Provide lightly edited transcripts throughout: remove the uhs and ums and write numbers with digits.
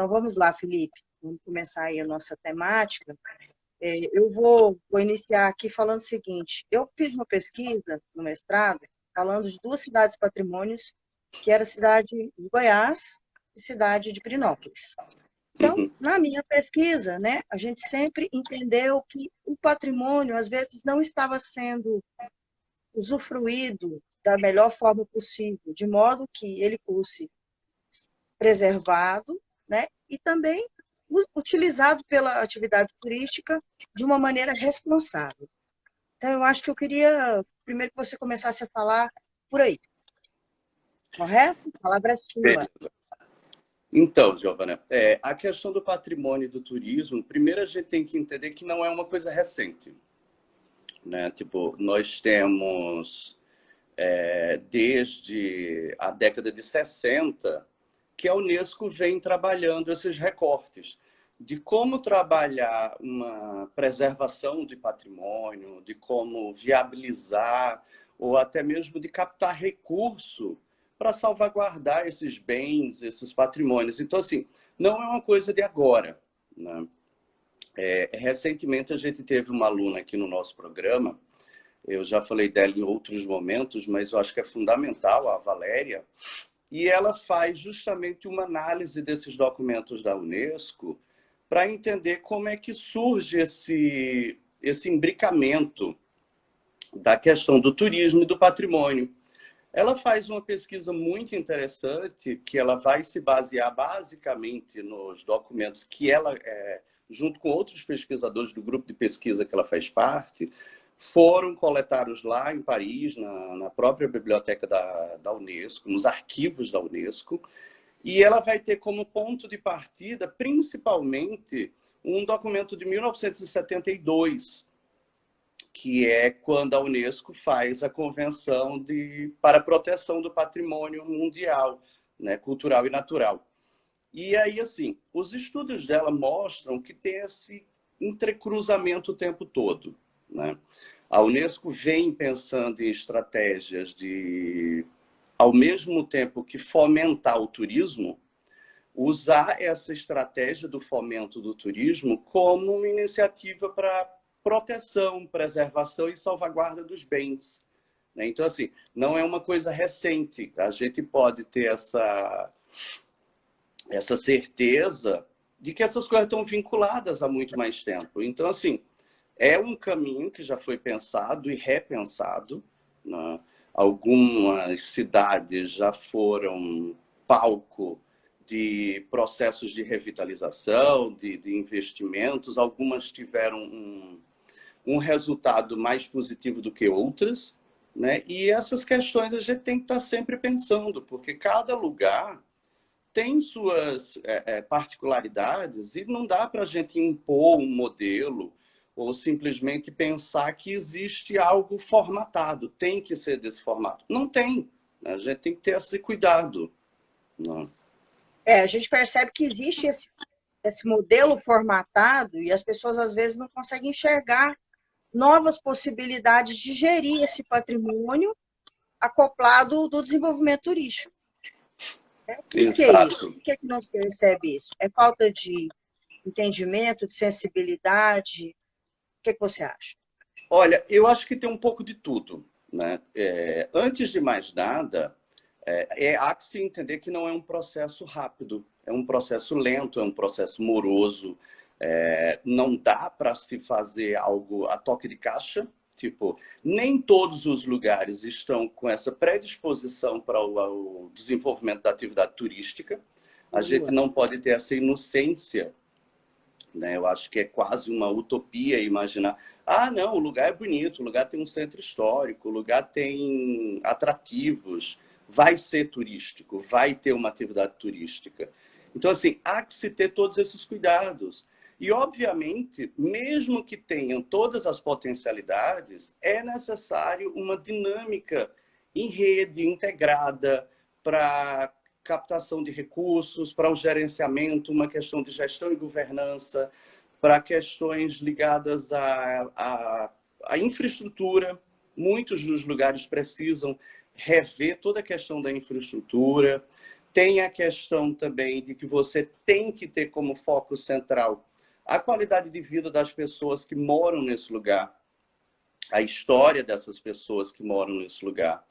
Então vamos lá, Felipe, vamos começar aí a nossa temática. Eu vou iniciar aqui falando o seguinte, eu fiz uma pesquisa no mestrado falando de duas cidades patrimônios, que era a cidade de Goiás e cidade de Pirenópolis. Então, Uhum. na minha pesquisa, né, a gente sempre entendeu que o patrimônio, às vezes, não estava sendo usufruído da melhor forma possível, de modo que ele fosse preservado, né, e também utilizado pela atividade turística de uma maneira responsável. Então, eu acho que eu queria primeiro que você começasse a falar por aí, correto? A palavra é sua. Beleza. Então, Giovana, a questão do patrimônio e do turismo, primeiro a gente tem que entender que não é uma coisa recente, né? Tipo, nós temos desde a década de 60 que a Unesco vem trabalhando esses recortes de como trabalhar uma preservação de patrimônio, de como viabilizar ou até mesmo de captar recurso para salvaguardar esses bens, esses patrimônios. Então, assim, não é uma coisa de agora, né? Recentemente, a gente teve uma aluna aqui no nosso programa, eu já falei dela em outros momentos, mas eu acho que é fundamental, a Valéria, e ela faz justamente uma análise desses documentos da Unesco para entender como é que surge esse imbricamento da questão do turismo e do patrimônio. Ela faz uma pesquisa muito interessante, que ela vai se basear basicamente nos documentos que ela, junto com outros pesquisadores do grupo de pesquisa que ela faz parte, foram coletados lá em Paris, na própria biblioteca da Unesco, nos arquivos da Unesco, e ela vai ter como ponto de partida, principalmente, um documento de 1972, que é quando a Unesco faz a Convenção para a Proteção do Patrimônio Mundial, né, cultural e natural. E aí, assim, os estudos dela mostram que tem esse entrecruzamento o tempo todo, né? A Unesco vem pensando em estratégias de, ao mesmo tempo que fomentar o turismo, usar essa estratégia do fomento do turismo como uma iniciativa para proteção, preservação e salvaguarda dos bens, né? Então, assim, não é uma coisa recente. A gente pode ter essa certeza de que essas coisas estão vinculadas há muito mais tempo. Então, assim, é um caminho que já foi pensado e repensado, né? Algumas cidades já foram palco de processos de revitalização, de investimentos. Algumas tiveram um resultado mais positivo do que outras, né? E essas questões a gente tem que estar sempre pensando, porque cada lugar tem suas particularidades e não dá para a gente impor um modelo ou simplesmente pensar que existe algo formatado, tem que ser desse formato. Não tem, né? A gente tem que ter esse cuidado. Não. A gente percebe que existe esse modelo formatado e as pessoas às vezes não conseguem enxergar novas possibilidades de gerir esse patrimônio acoplado do desenvolvimento turístico. Por que isso? Exato. Por que não se percebe isso? É falta de entendimento, de sensibilidade? O que você acha? Olha, eu acho que tem um pouco de tudo, né? Antes de mais nada, há que se entender que não é um processo rápido, é um processo lento, é um processo moroso. Não dá para se fazer algo a toque de caixa. Tipo, nem todos os lugares estão com essa predisposição para o desenvolvimento da atividade turística. A gente Boa. não pode ter essa inocência, né? Eu acho que é quase uma utopia imaginar, não, o lugar é bonito, o lugar tem um centro histórico, o lugar tem atrativos, vai ser turístico, vai ter uma atividade turística. Então, assim, há que se ter todos esses cuidados. E, obviamente, mesmo que tenham todas as potencialidades, é necessário uma dinâmica em rede, integrada, para captação de recursos, para o gerenciamento, uma questão de gestão e governança, para questões ligadas à infraestrutura. Muitos dos lugares precisam rever toda a questão da infraestrutura, Tem a questão também de que você tem que ter como foco central a qualidade de vida das pessoas que moram nesse lugar, a história dessas pessoas que moram nesse lugar.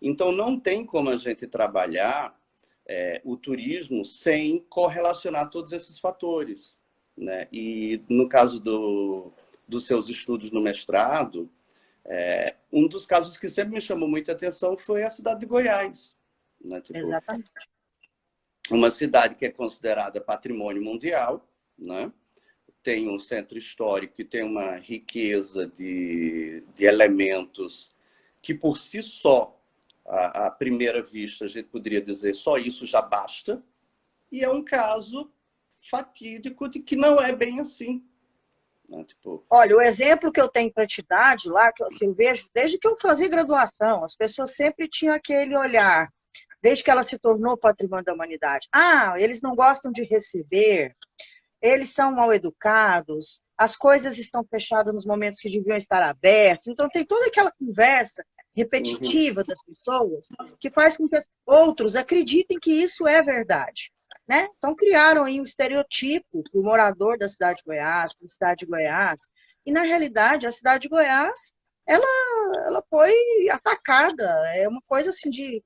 Então, não tem como a gente trabalhar o turismo sem correlacionar todos esses fatores, né? E no caso dos seus estudos no mestrado, um dos casos que sempre me chamou muita atenção foi a cidade de Goiás, né? Tipo, Exatamente. uma cidade que é considerada patrimônio mundial, né? Tem um centro histórico que tem uma riqueza de elementos que, por si só, à primeira vista, a gente poderia dizer só isso já basta. E é um caso fatídico de que não é bem assim. Né? Tipo... Olha, o exemplo que eu tenho para te dar de lá, que assim, eu vejo desde que eu fazia graduação, as pessoas sempre tinham aquele olhar, desde que ela se tornou patrimônio da humanidade. Ah, eles não gostam de receber, eles são mal educados, as coisas estão fechadas nos momentos que deviam estar abertas. Então, tem toda aquela conversa repetitiva das pessoas que faz com que outros acreditem que isso é verdade. Né? Então, criaram aí um estereotipo para o morador da cidade de Goiás, para a cidade de Goiás. E, na realidade, a cidade de Goiás, ela foi atacada. É uma coisa assim de...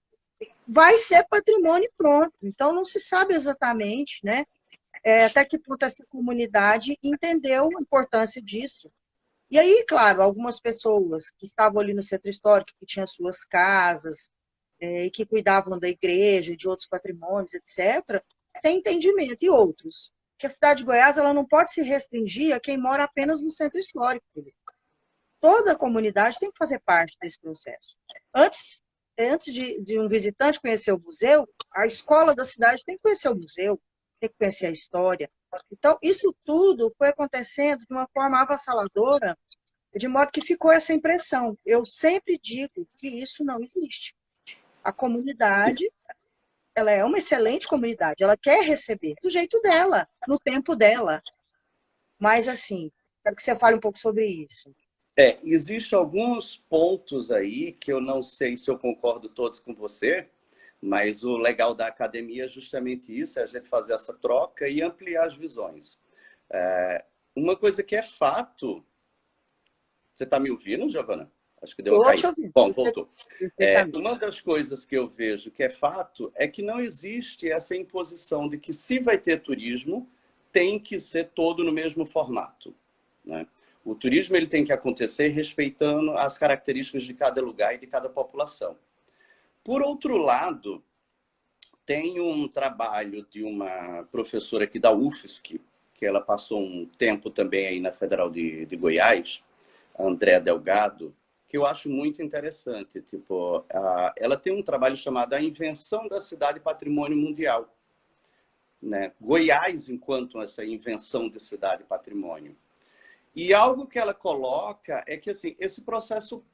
Vai ser patrimônio e pronto. Então, não se sabe exatamente, né? Até que ponto essa comunidade entendeu a importância disso. E aí, claro, algumas pessoas que estavam ali no centro histórico, que tinham suas casas, e que cuidavam da igreja, de outros patrimônios, etc., têm entendimento. E outros, que a cidade de Goiás ela não pode se restringir a quem mora apenas no centro histórico. Toda a comunidade tem que fazer parte desse processo. Antes de um visitante conhecer o museu, a escola da cidade tem que conhecer o museu, tem que conhecer a história. Então, isso tudo foi acontecendo de uma forma avassaladora, de modo que ficou essa impressão. Eu sempre digo que isso não existe. A comunidade, ela é uma excelente comunidade, ela quer receber do jeito dela, no tempo dela. Mas, assim, quero que você fale um pouco sobre isso. Existem alguns pontos aí que eu não sei se eu concordo todos com você, mas o legal da academia é justamente isso, é a gente fazer essa troca e ampliar as visões. Uma coisa que é fato... Você está me ouvindo, Giovana? Acho que deu uma caída. Bom, voltou. Uma das coisas que eu vejo que é fato é que não existe essa imposição de que se vai ter turismo, tem que ser todo no mesmo formato, né? O turismo ele tem que acontecer respeitando as características de cada lugar e de cada população. Por outro lado, tem um trabalho de uma professora aqui da UFSC, que ela passou um tempo também aí na Federal de Goiás, a Andréa Delgado, que eu acho muito interessante. Tipo, ela tem um trabalho chamado A Invenção da Cidade Patrimônio Mundial, né? Goiás enquanto essa invenção de cidade patrimônio. E algo que ela coloca é que assim, esse processo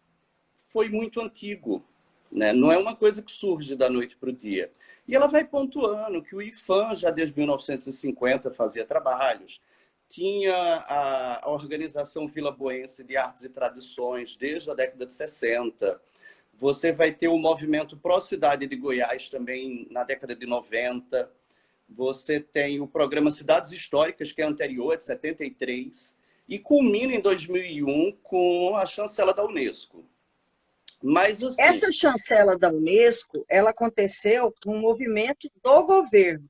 foi muito antigo, né? Não é uma coisa que surge da noite para o dia. E ela vai pontuando que o IFAM já desde 1950 fazia trabalhos, tinha a Organização Vila Boense de Artes e Tradições desde a década de 60. Você vai ter o movimento Pró-Cidade de Goiás também na década de 90. Você tem o programa Cidades Históricas, que é anterior, de 73, e culmina em 2001 com a chancela da Unesco. Mas, assim... Essa chancela da Unesco, ela aconteceu com um movimento do governo,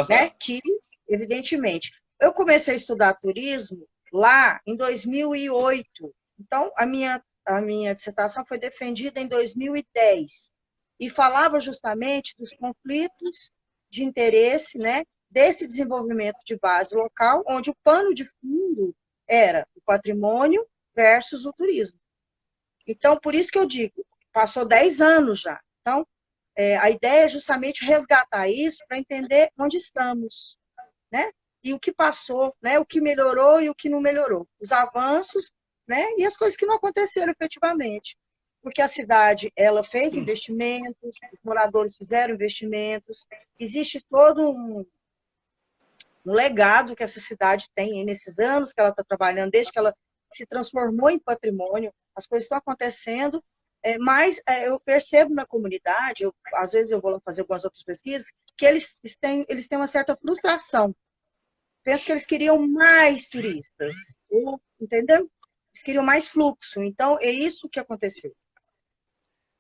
né? Que, evidentemente, eu comecei a estudar turismo lá em 2008. Então, a minha dissertação foi defendida em 2010 e falava justamente dos conflitos de interesse, né? Desse desenvolvimento de base local, onde o pano de fundo era o patrimônio versus o turismo. Então, por isso que eu digo, passou 10 anos já. Então, a ideia é justamente resgatar isso para entender onde estamos, né? E o que passou, né? O que melhorou e o que não melhorou. Os avanços, né? E as coisas que não aconteceram efetivamente. Porque a cidade, ela fez investimentos, os moradores fizeram investimentos, existe todo um legado que essa cidade tem nesses anos que ela está trabalhando, desde que ela se transformou em patrimônio, as coisas estão acontecendo, mas eu percebo na comunidade, às vezes eu vou lá fazer algumas outras pesquisas, que eles têm uma certa frustração. Penso que eles queriam mais turistas, entendeu? Eles queriam mais fluxo. Então, é isso que aconteceu.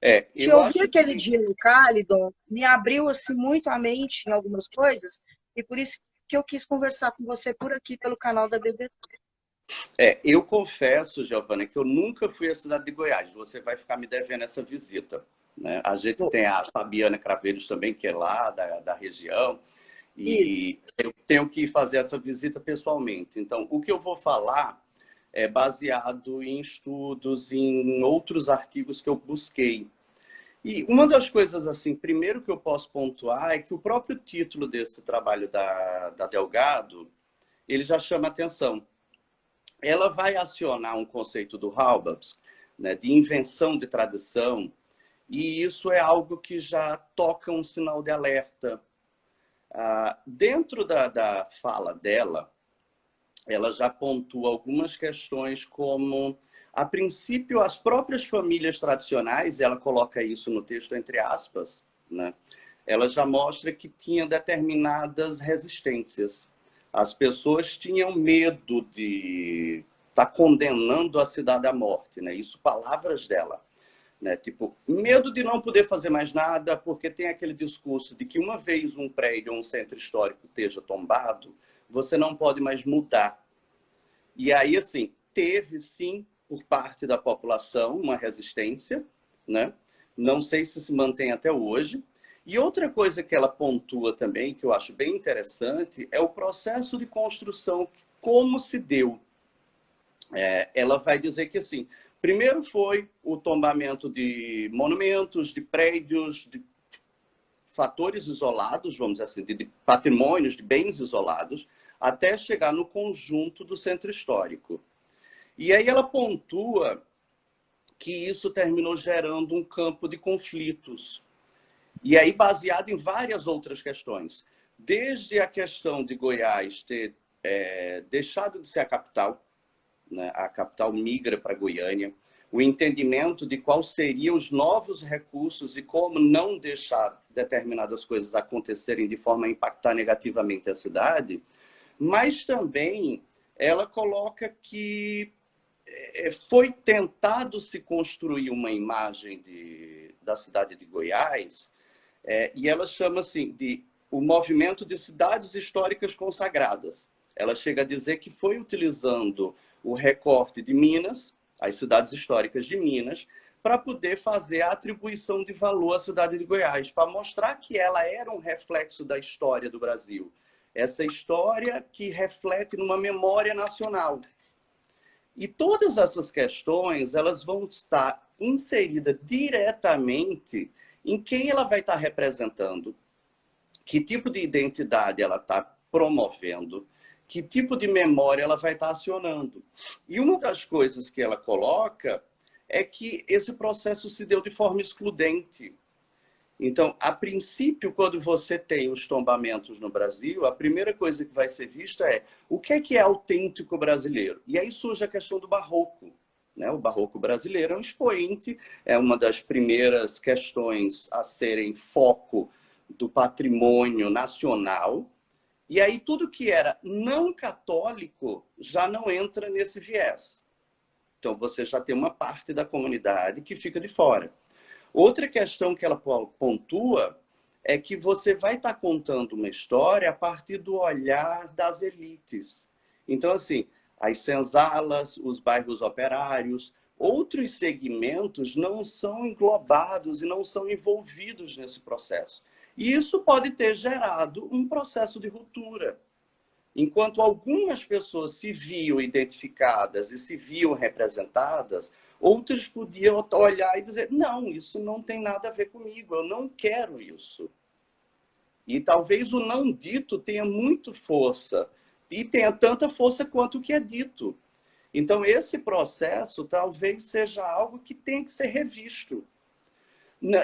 Te Eu ouvir acho aquele que dia no Calidon me abriu assim, muito a mente em algumas coisas, e por isso que eu quis conversar com você por aqui, pelo canal da BB. eu confesso, Giovana, que eu nunca fui à cidade de Goiás. Você vai ficar me devendo essa visita, né? A gente tem a Fabiana Craveiros também, que é lá da região, Isso. e eu tenho que fazer essa visita pessoalmente. Então, o que eu vou falar é baseado em estudos, em outros artigos que eu busquei. E uma das coisas, assim, primeiro que eu posso pontuar é que o próprio título desse trabalho da Delgado, ele já chama atenção. Ela vai acionar um conceito do Halbach, né, de invenção de tradição, e isso é algo que já toca um sinal de alerta. Dentro da fala dela, ela já pontua algumas questões como, a princípio, as próprias famílias tradicionais, ela coloca isso no texto entre aspas, né? Ela já mostra que tinha determinadas resistências. As pessoas tinham medo de estar condenando a cidade à morte, né? Isso, palavras dela. Né? Tipo, medo de não poder fazer mais nada, porque tem aquele discurso de que uma vez um prédio ou um centro histórico esteja tombado, você não pode mais mudar. E aí, assim, teve sim, por parte da população, uma resistência, né? Não sei se mantém até hoje. E outra coisa que ela pontua também, que eu acho bem interessante, é o processo de construção, como se deu. Ela vai dizer que, assim, primeiro foi o tombamento de monumentos, de prédios, de fatores isolados, vamos dizer assim, de patrimônios, de bens isolados, até chegar no conjunto do centro histórico. E aí ela pontua que isso terminou gerando um campo de conflitos. E aí baseado em várias outras questões. Desde a questão de Goiás ter deixado de ser a capital, né? A capital migra para Goiânia, o entendimento de quais seriam os novos recursos e como não deixar determinadas coisas acontecerem de forma a impactar negativamente a cidade, mas também ela coloca que foi tentado se construir uma imagem da cidade de Goiás, e ela chama assim de o movimento de cidades históricas consagradas. Ela chega a dizer que foi utilizando o recorte de Minas, as cidades históricas de Minas, para poder fazer a atribuição de valor à cidade de Goiás, para mostrar que ela era um reflexo da história do Brasil. Essa história que reflete numa memória nacional. E todas essas questões, elas vão estar inseridas diretamente em quem ela vai estar representando, que tipo de identidade ela está promovendo, que tipo de memória ela vai estar acionando. E uma das coisas que ela coloca é que esse processo se deu de forma excludente. Então, a princípio, quando você tem os tombamentos no Brasil, a primeira coisa que vai ser vista é o que é autêntico brasileiro. E aí surge a questão do barroco. Né? O barroco brasileiro é um expoente, é uma das primeiras questões a serem foco do patrimônio nacional. E aí tudo que era não católico já não entra nesse viés. Então, você já tem uma parte da comunidade que fica de fora. Outra questão que ela pontua é que você vai estar contando uma história a partir do olhar das elites. Então, assim, as senzalas, os bairros operários, outros segmentos não são englobados e não são envolvidos nesse processo. E isso pode ter gerado um processo de ruptura. Enquanto algumas pessoas se viam identificadas e se viam representadas, outras podiam olhar e dizer, não, isso não tem nada a ver comigo, eu não quero isso. E talvez o não dito tenha muito força, e tenha tanta força quanto o que é dito. Então, esse processo talvez seja algo que tem que ser revisto.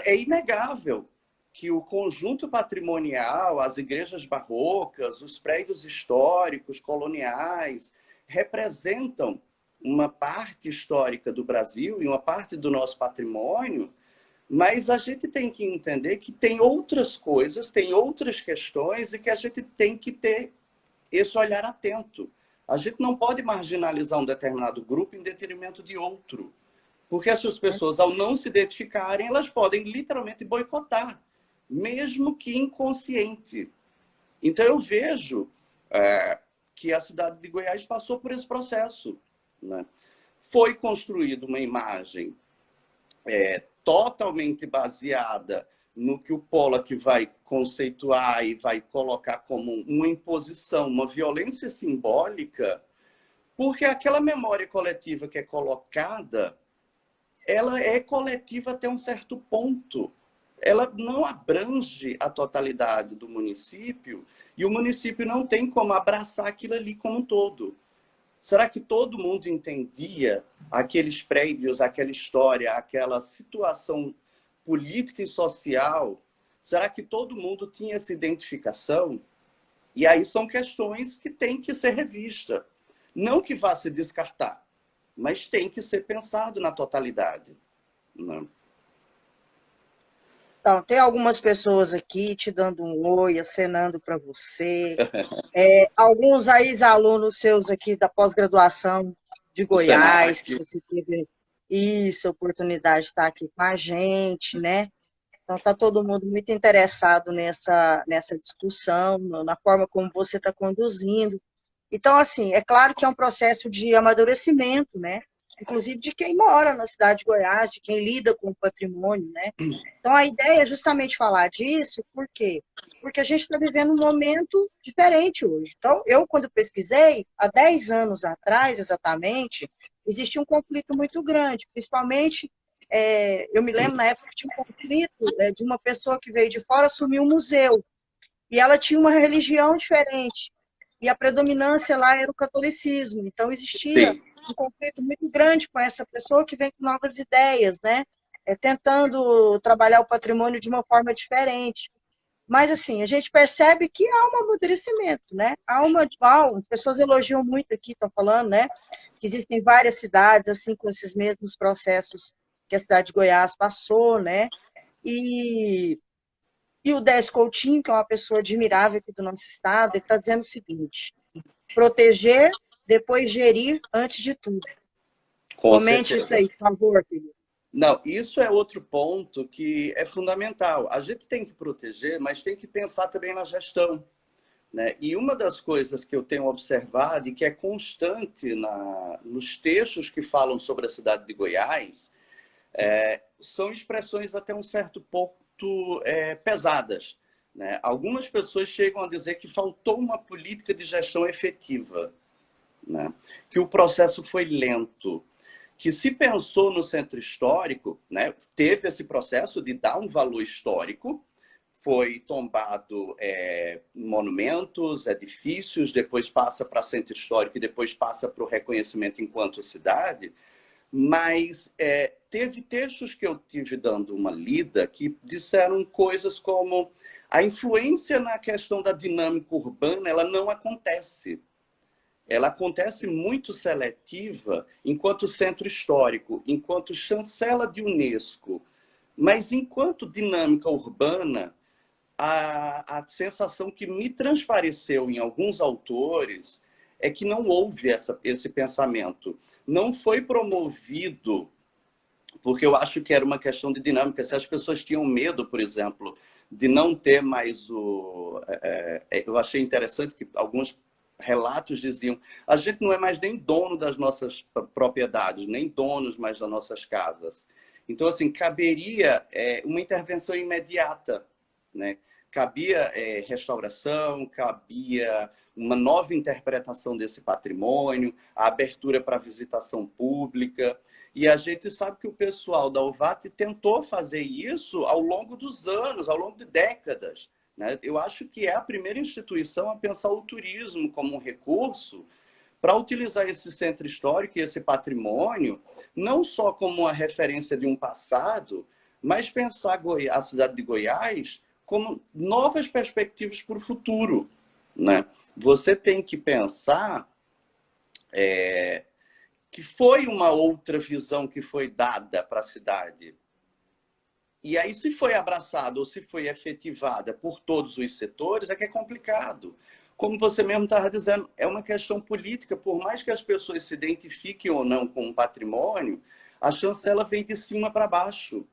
É inegável que o conjunto patrimonial, as igrejas barrocas, os prédios históricos, coloniais, representam uma parte histórica do Brasil e uma parte do nosso patrimônio, Mas a gente tem que entender que tem outras coisas, tem outras questões e que a gente tem que ter esse olhar atento. A gente não pode marginalizar um determinado grupo em detrimento de outro. Porque essas pessoas, ao não se identificarem, elas podem literalmente boicotar, mesmo que inconsciente. Então, eu vejo que a cidade de Goiás passou por esse processo, né? Foi construída uma imagem totalmente baseada no que o Pollack vai conceituar e vai colocar como uma imposição, uma violência simbólica, porque aquela memória coletiva que é colocada, ela é coletiva até um certo ponto. Ela não abrange a totalidade do município e o município não tem como abraçar aquilo ali como um todo. Será que todo mundo entendia aqueles prédios, aquela história, aquela situação política e social? Será que todo mundo tinha essa identificação? E aí são questões que têm que ser revistas. Não que vá se descartar, mas tem que ser pensado na totalidade. Né? Então, tem algumas pessoas aqui te dando um oi, acenando para você. Alguns ex-alunos seus aqui da pós-graduação de O Goiás, que Senac. você teve isso, a oportunidade de estar aqui com a gente, né? Então, está todo mundo muito interessado nessa discussão, na forma como você está conduzindo. Então, assim, é claro que é um processo de amadurecimento, né? Inclusive de quem mora na cidade de Goiás, de quem lida com o patrimônio, né? Então, a ideia é justamente falar disso, por quê? Porque a gente está vivendo um momento diferente hoje. Então, eu, quando pesquisei, há 10 anos atrás, exatamente, existia um conflito muito grande, principalmente, eu me lembro na época que tinha um conflito de uma pessoa que veio de fora assumir um museu, e ela tinha uma religião diferente, e a predominância lá era o catolicismo, então existia Sim, um conflito muito grande com essa pessoa que vem com novas ideias, né? Tentando trabalhar o patrimônio de uma forma diferente. Mas, assim, a gente percebe que há um amadurecimento, né? As pessoas elogiam muito aqui, estão falando, né? Que existem várias cidades, assim, com esses mesmos processos que a cidade de Goiás passou, né? E, e o Décio Coutinho, que é uma pessoa admirável aqui do nosso estado, ele está dizendo o seguinte: proteger, depois gerir, antes de tudo. com Comente isso certeza. aí, por favor, filho. Não, isso é outro ponto que é fundamental. A gente tem que proteger, mas tem que pensar também na gestão. Né? E uma das coisas que eu tenho observado e que é constante nos textos que falam sobre a cidade de Goiás são expressões até um certo ponto pesadas. Né? Algumas pessoas chegam a dizer que faltou uma política de gestão efetiva, né? Que o processo foi lento, que se pensou no centro histórico, né? Teve esse processo de dar um valor histórico, foi tombado monumentos, edifícios, depois passa para centro histórico e depois passa para o reconhecimento enquanto cidade, mas teve textos que eu tive dando uma lida que disseram coisas como a influência na questão da dinâmica urbana ela não acontece. Ela acontece muito seletiva enquanto centro histórico, enquanto chancela de Unesco, mas enquanto dinâmica urbana, a sensação que me transpareceu em alguns autores é que não houve esse pensamento. Não foi promovido, porque eu acho que era uma questão de dinâmica. Se as pessoas tinham medo, por exemplo, de não ter mais o... eu achei interessante que alguns relatos diziam a gente não é mais nem dono das nossas propriedades, nem donos mais das nossas casas. Então, assim, caberia uma intervenção imediata, né? Cabia restauração, cabia uma nova interpretação desse patrimônio, a abertura para visitação pública. E a gente sabe que o pessoal da UVAT tentou fazer isso ao longo dos anos, ao longo de décadas. Né? Eu acho que é a primeira instituição a pensar o turismo como um recurso para utilizar esse centro histórico e esse patrimônio, não só como uma referência de um passado, mas pensar a cidade de Goiás como novas perspectivas para o futuro. Né? Você tem que pensar que foi uma outra visão que foi dada para a cidade. E aí, se foi abraçada ou se foi efetivada por todos os setores, é que é complicado. Como você mesmo estava dizendo, é uma questão política. Por mais que as pessoas se identifiquem ou não com o patrimônio, a chancela vem de cima para baixo.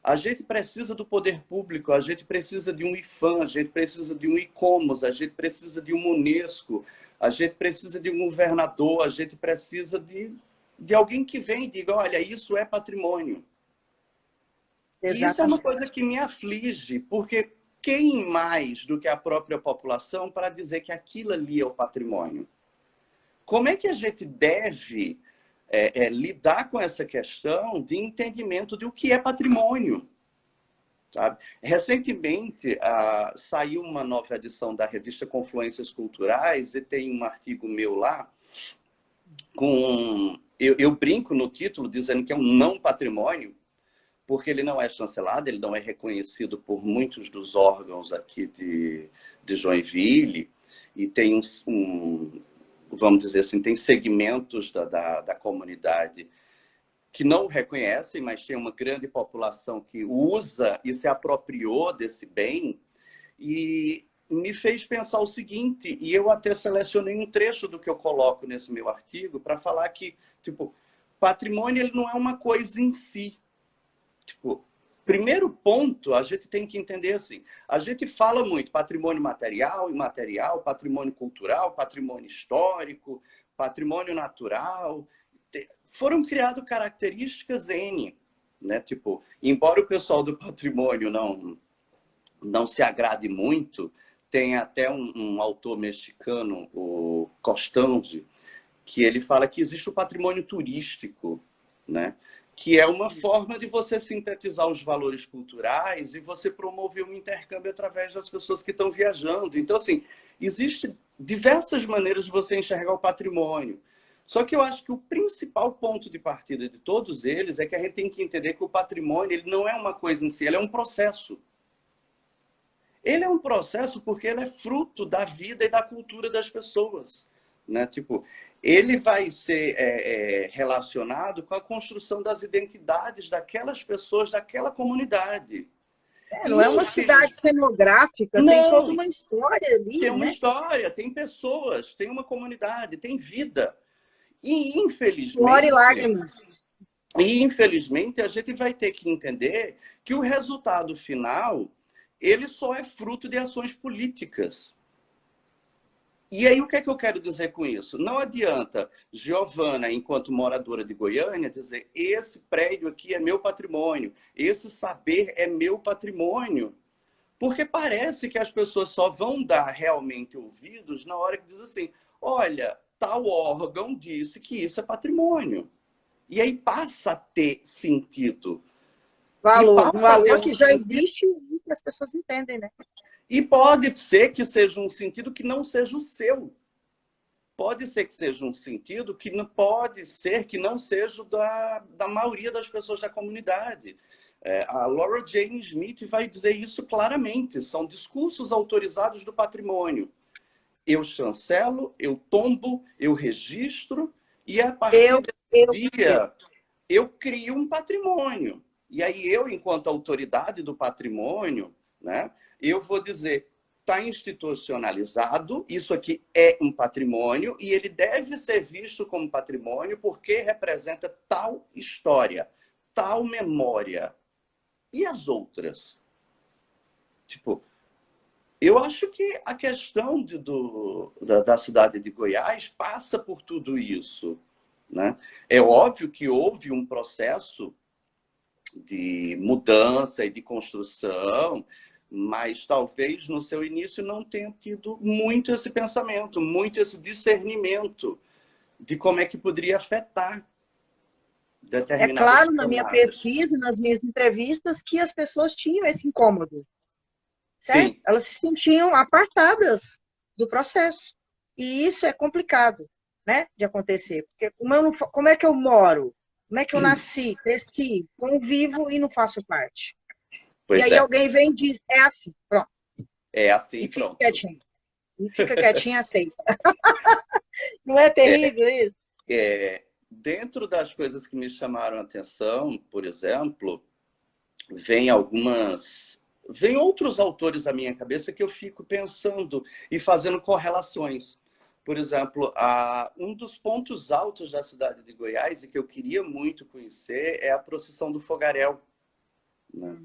A gente precisa do poder público, a gente precisa de um IFAM, a gente precisa de um ICOMOS, a gente precisa de um Unesco, a gente precisa de um governador, a gente precisa de alguém que venha e diga, olha, isso é patrimônio. E isso é uma Exatamente. coisa que me aflige, porque quem mais do que a própria população para dizer que aquilo ali é o patrimônio? Como é que a gente deve lidar com essa questão de entendimento do que é patrimônio? Sabe? Recentemente, saiu uma nova edição da revista Confluências Culturais e tem um artigo meu lá com... Eu brinco no título dizendo que é um não patrimônio, porque ele não é chancelado, ele não é reconhecido por muitos dos órgãos aqui de Joinville, e tem vamos dizer assim, tem segmentos da comunidade que não o reconhecem, mas tem uma grande população que usa e se apropriou desse bem, e me fez pensar o seguinte, e eu até selecionei um trecho do que eu coloco nesse meu artigo para falar que, tipo, patrimônio ele não é uma coisa em si. Tipo, primeiro ponto, a gente tem que entender assim, a gente fala muito patrimônio material, imaterial, patrimônio cultural, patrimônio histórico, patrimônio natural. Foram criadas características N, né? Tipo, embora o pessoal do patrimônio não se agrade muito, tem até um autor mexicano, o Costanzo, que ele fala que existe o patrimônio turístico, né? Que é uma forma de você sintetizar os valores culturais e você promover um intercâmbio através das pessoas que estão viajando. Então, assim, existem diversas maneiras de você enxergar o patrimônio. Só que eu acho que o principal ponto de partida de todos eles é que a gente tem que entender que o patrimônio ele não é uma coisa em si, ele é um processo. Ele é um processo porque ele é fruto da vida e da cultura das pessoas, né? Tipo, ele vai ser relacionado com a construção das identidades daquelas pessoas, daquela comunidade. Não é uma cidade cenográfica, tem toda Não, uma história ali, tem uma né? história, tem pessoas, tem uma comunidade, tem vida. Suor e lágrimas. E infelizmente a gente vai ter que entender que o resultado final ele só é fruto de ações políticas. E aí, o que é que eu quero dizer com isso? Não adianta Giovana, enquanto moradora de Goiânia, dizer esse prédio aqui é meu patrimônio, esse saber é meu patrimônio. Porque parece que as pessoas só vão dar realmente ouvidos na hora que diz assim, olha, tal órgão disse que isso é patrimônio. E aí passa a ter sentido. E Valor. Um passa a ter valor um que já sentido. existe e que as pessoas entendem, né? E pode ser que seja um sentido que não seja o seu. Pode ser que seja um sentido que não pode ser que não seja da maioria das pessoas da comunidade. A Laura Jane Smith vai dizer isso claramente. São discursos autorizados do patrimônio. Eu chancelo, eu tombo, eu registro e a partir Eu, desse dia eu crio um patrimônio. E aí eu, enquanto autoridade do patrimônio, né, eu vou dizer, está institucionalizado, isso aqui é um patrimônio e ele deve ser visto como patrimônio porque representa tal história, tal memória. E as outras? Tipo, eu acho que a questão da cidade de Goiás passa por tudo isso, né? É óbvio que houve um processo de mudança e de construção, mas talvez no seu início não tenha tido muito esse pensamento, muito esse discernimento de como é que poderia afetar É determinadas claro, na minha camadas. pesquisa, nas minhas entrevistas, que as pessoas tinham esse incômodo, certo? Sim, Elas se sentiam apartadas do processo. E isso é complicado, né, de acontecer. Porque como é que eu moro? Como é que eu nasci, cresci, convivo e não faço parte? E pois aí é. alguém vem e diz, é assim, pronto. É E assim, fica pronto. quietinho. E fica quietinho, aceita. Não é É, terrível isso? dentro das coisas que me chamaram a atenção, por exemplo, vem algumas... Vem outros autores à minha cabeça que eu fico pensando e fazendo correlações. Por exemplo, um dos pontos altos da cidade de Goiás, e que eu queria muito conhecer, é a procissão do Fogaréu, né?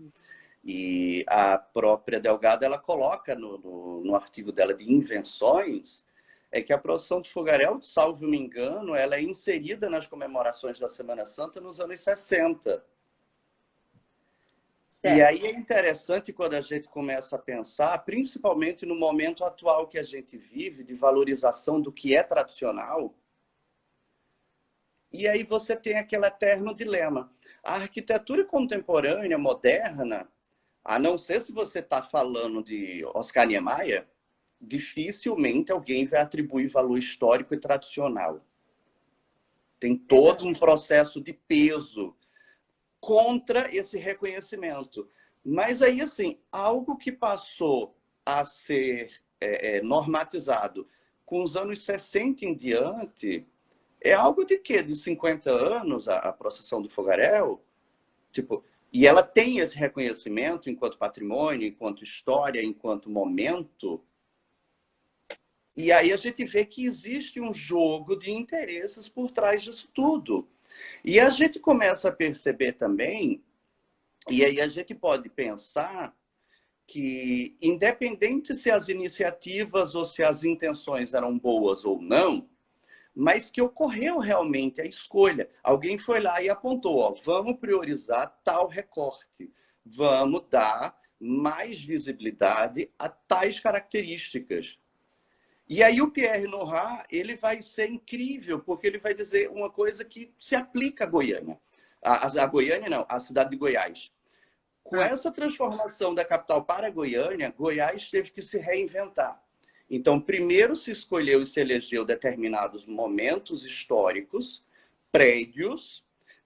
E a própria Delgado, ela coloca no artigo dela de invenções, é que a procissão do Fogaréu, salvo me engano, ela é inserida nas comemorações da Semana Santa nos anos 60. E Certo. aí é interessante quando a gente começa a pensar, principalmente no momento atual que a gente vive, de valorização do que é tradicional, e aí você tem aquele eterno dilema. A arquitetura contemporânea, moderna, a não ser se você está falando de Oscar Niemeyer, dificilmente alguém vai atribuir valor histórico e tradicional. Tem todo um processo de peso contra esse reconhecimento. Mas aí, assim, algo que passou a ser normatizado com os anos 60 em diante, é algo de quê? De 50 anos, a procissão do Fogaréu? Tipo, e ela tem esse reconhecimento enquanto patrimônio, enquanto história, enquanto momento. E aí a gente vê que existe um jogo de interesses por trás disso tudo. E a gente começa a perceber também, e aí a gente pode pensar que, independente se as iniciativas ou se as intenções eram boas ou não, mas que ocorreu realmente a escolha. Alguém foi lá e apontou, ó, vamos priorizar tal recorte, vamos dar mais visibilidade a tais características. E aí o Pierre Nora, ele vai ser incrível, porque ele vai dizer uma coisa que se aplica a Goiânia. A Goiânia não, a cidade de Goiás. Com essa transformação da capital para Goiânia, Goiás teve que se reinventar. Então, primeiro se escolheu e se elegeu determinados momentos históricos, prédios,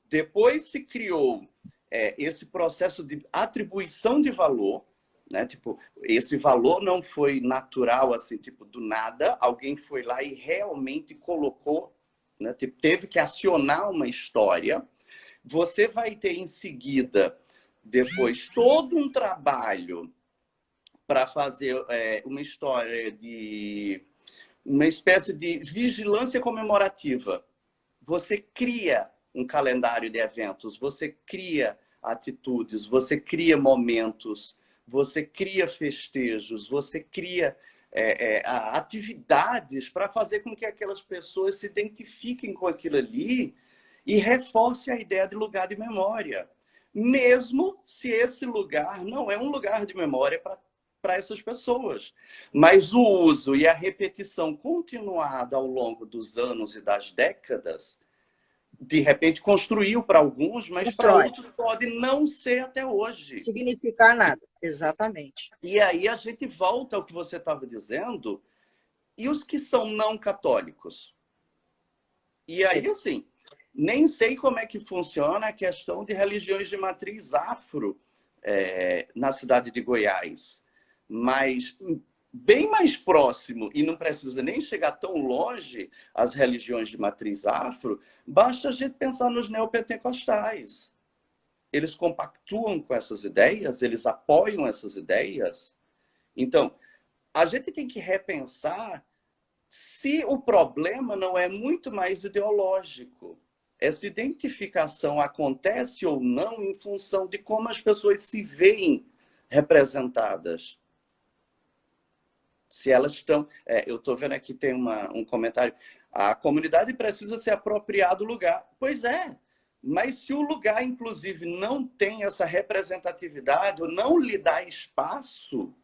depois se criou esse processo de atribuição de valor, né? Tipo, esse valor não foi natural, assim, tipo, do nada, alguém foi lá e realmente colocou, né? Tipo, teve que acionar uma história. Você vai ter em seguida, depois, todo um trabalho para fazer uma história de uma espécie de vigilância comemorativa. Você cria um calendário de eventos, você cria atitudes, você cria momentos, você cria festejos, você cria atividades para fazer com que aquelas pessoas se identifiquem com aquilo ali e reforce a ideia de lugar de memória. Mesmo se esse lugar não é um lugar de memória para essas pessoas. Mas o uso e a repetição continuada ao longo dos anos e das décadas, de repente construiu para alguns, mas para Constrói. outros pode não ser até hoje. Significar nada, exatamente. E aí a gente volta ao que você estava dizendo, e os que são não católicos? E aí, assim, nem sei como é que funciona a questão de religiões de matriz afro na cidade de Goiás. Mas bem mais próximo, e não precisa nem chegar tão longe, as religiões de matriz afro, basta a gente pensar nos neopentecostais. Eles compactuam com essas ideias, eles apoiam essas ideias. Então, a gente tem que repensar se o problema não é muito mais ideológico. Essa identificação acontece ou não em função de como as pessoas se veem representadas. Se elas estão... eu estou vendo aqui, tem um comentário. A comunidade precisa se apropriar do lugar. Pois é, mas se o lugar, inclusive, não tem essa representatividade ou não lhe dá espaço,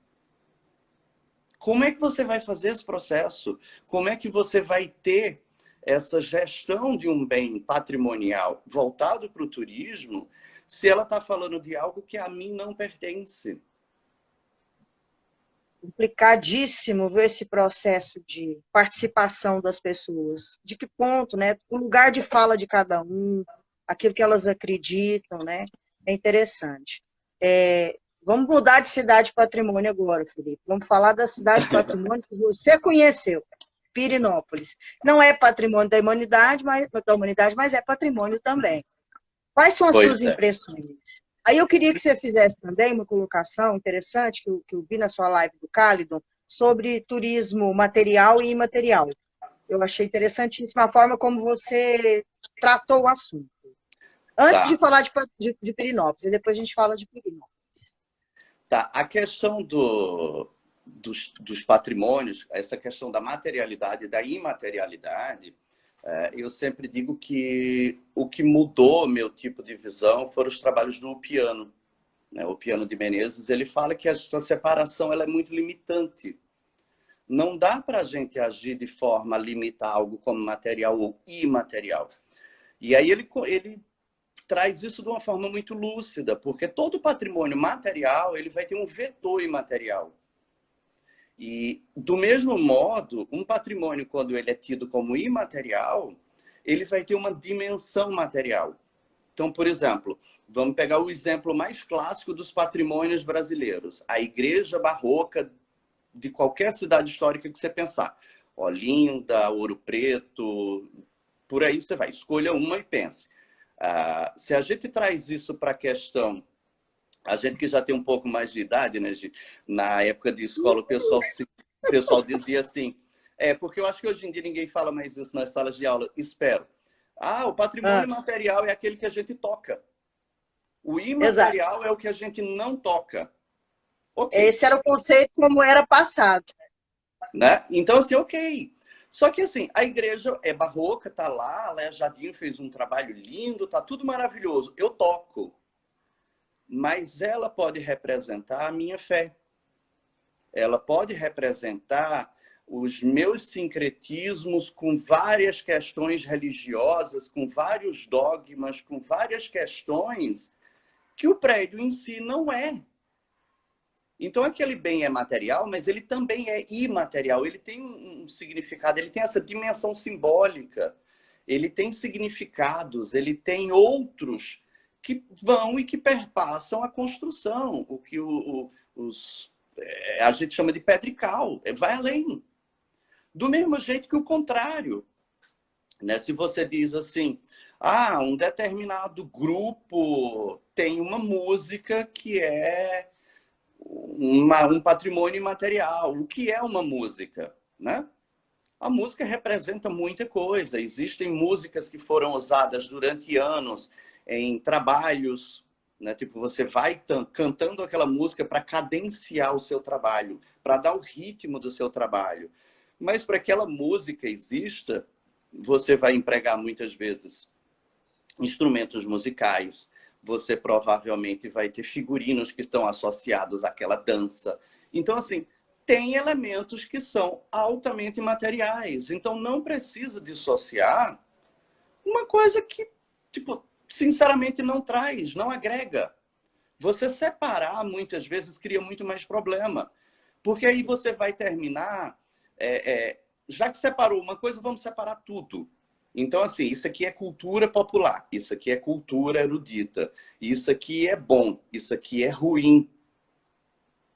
como é que você vai fazer esse processo? Como é que você vai ter essa gestão de um bem patrimonial voltado para o turismo se ela está falando de algo que a mim não pertence? Complicadíssimo ver esse processo de participação das pessoas. De que ponto, né? O lugar de fala de cada um, aquilo que elas acreditam, né? É interessante. Vamos mudar de cidade patrimônio agora, Felipe. Vamos falar da cidade patrimônio que você conheceu, Pirenópolis. Não é patrimônio da humanidade, mas é patrimônio também. Quais são as suas Pois é. impressões? Aí eu queria que você fizesse também uma colocação interessante que eu vi na sua live do Cálidon sobre turismo material e imaterial. Eu achei interessantíssima a forma como você tratou o assunto. Antes de Tá, falar de Pirinópolis, e depois a gente fala de Pirinópolis. tá. A questão dos patrimônios, essa questão da materialidade e da imaterialidade, eu sempre digo que o que mudou meu tipo de visão foram os trabalhos do Piano, né? O Piano de Menezes, ele fala que essa separação ela é muito limitante. Não dá para a gente agir de forma a limitar algo como material ou imaterial. E aí ele traz isso de uma forma muito lúcida, porque todo patrimônio material ele vai ter um vetor imaterial. E, do mesmo modo, um patrimônio, quando ele é tido como imaterial, ele vai ter uma dimensão material. Então, por exemplo, vamos pegar o exemplo mais clássico dos patrimônios brasileiros, a igreja barroca de qualquer cidade histórica que você pensar. Olinda, Ouro Preto, por aí você vai. Escolha uma e pense. Se a gente traz isso para a questão, a gente que já tem um pouco mais de idade, né, Gi? Na época de escola, o pessoal dizia assim, porque eu acho que hoje em dia ninguém fala mais isso nas salas de aula, espero. O patrimônio material é aquele que a gente toca. O Exato. imaterial é o que a gente não toca. Ok. Esse era o conceito como era passado. Né? Então, assim, ok. Só que, assim, a igreja é barroca, tá lá, a Léa Jardim fez um trabalho lindo, tá tudo maravilhoso. Eu toco. Mas ela pode representar a minha fé. Ela pode representar os meus sincretismos com várias questões religiosas, com vários dogmas, com várias questões que o prédio em si não é. Então, aquele bem é material, mas ele também é imaterial. Ele tem um significado, ele tem essa dimensão simbólica. Ele tem significados, ele tem outros que vão e que perpassam a construção. O que a gente chama de pedrical. Vai além. Do mesmo jeito que o contrário. Né? Se você diz assim, um determinado grupo tem uma música que é um patrimônio imaterial. O que é uma música? Né? A música representa muita coisa. Existem músicas que foram usadas durante anos em trabalhos. Né? Tipo, você vai cantando aquela música para cadenciar o seu trabalho, para dar o ritmo do seu trabalho. Mas para que aquela música exista, você vai empregar muitas vezes instrumentos musicais, você provavelmente vai ter figurinos que estão associados àquela dança. Então, assim, tem elementos que são altamente materiais. Então, não precisa dissociar uma coisa que, tipo, sinceramente não traz, não agrega. Você separar, muitas vezes, cria muito mais problema. Porque aí você vai terminar... já que separou uma coisa, vamos separar tudo. Então, assim, isso aqui é cultura popular, isso aqui é cultura erudita, isso aqui é bom, isso aqui é ruim.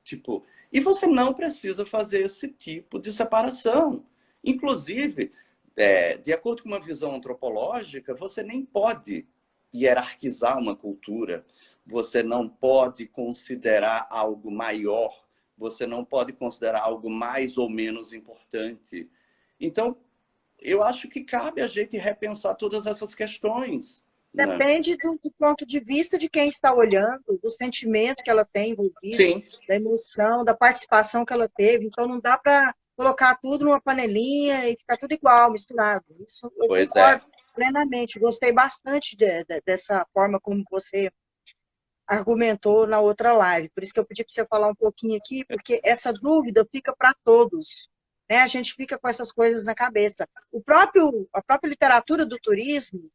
Tipo, e você não precisa fazer esse tipo de separação. Inclusive, de acordo com uma visão antropológica, você nem pode hierarquizar uma cultura, você não pode considerar algo maior, você não pode considerar algo mais ou menos importante. Então, eu acho que cabe a gente repensar todas essas questões. Né? Depende do ponto de vista de quem está olhando, do sentimento que ela tem envolvido, Sim, da emoção, da participação que ela teve. Então, não dá para colocar tudo numa panelinha e ficar tudo igual, misturado. Isso eu pois é. concordo plenamente. Gostei bastante dessa forma como você argumentou na outra live. Por isso que eu pedi para você falar um pouquinho aqui, porque essa dúvida fica para todos. Né? A gente fica com essas coisas na cabeça. A própria literatura do turismo,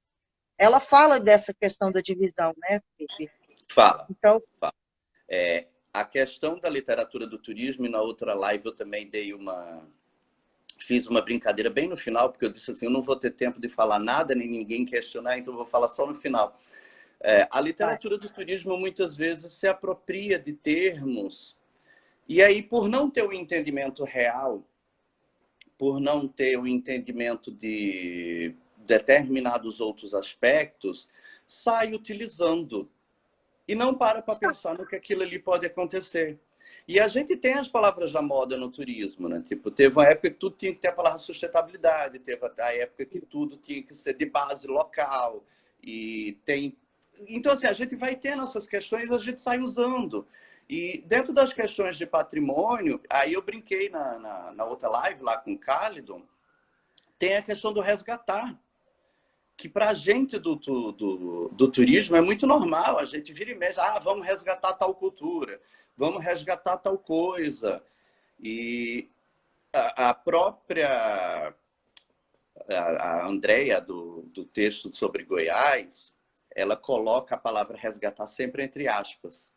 ela fala dessa questão da divisão, né, Felipe? Fala. Então, Fala. A questão da literatura do turismo, e na outra live eu também fiz uma brincadeira bem no final, porque eu disse assim, eu não vou ter tempo de falar nada, nem ninguém questionar, então eu vou falar só no final. A literatura do turismo muitas vezes se apropria de termos, e aí por não ter o entendimento real, por não ter o entendimento de determinados outros aspectos, sai utilizando. e não para pensar no que aquilo ali pode acontecer. E a gente tem as palavras da moda no turismo, né? Tipo, teve uma época que tudo tinha que ter a palavra sustentabilidade, teve a época que tudo tinha que ser de base local, e tem... Então, assim, a gente vai ter nossas questões, a gente sai usando. E dentro das questões de patrimônio, aí eu brinquei na outra live lá com o Cálidon, tem a questão do resgatar, que para a gente do turismo é muito normal. A gente vira e mexe, vamos resgatar tal cultura, vamos resgatar tal coisa. E a própria a Andrea, do texto sobre Goiás, ela coloca a palavra resgatar sempre entre aspas.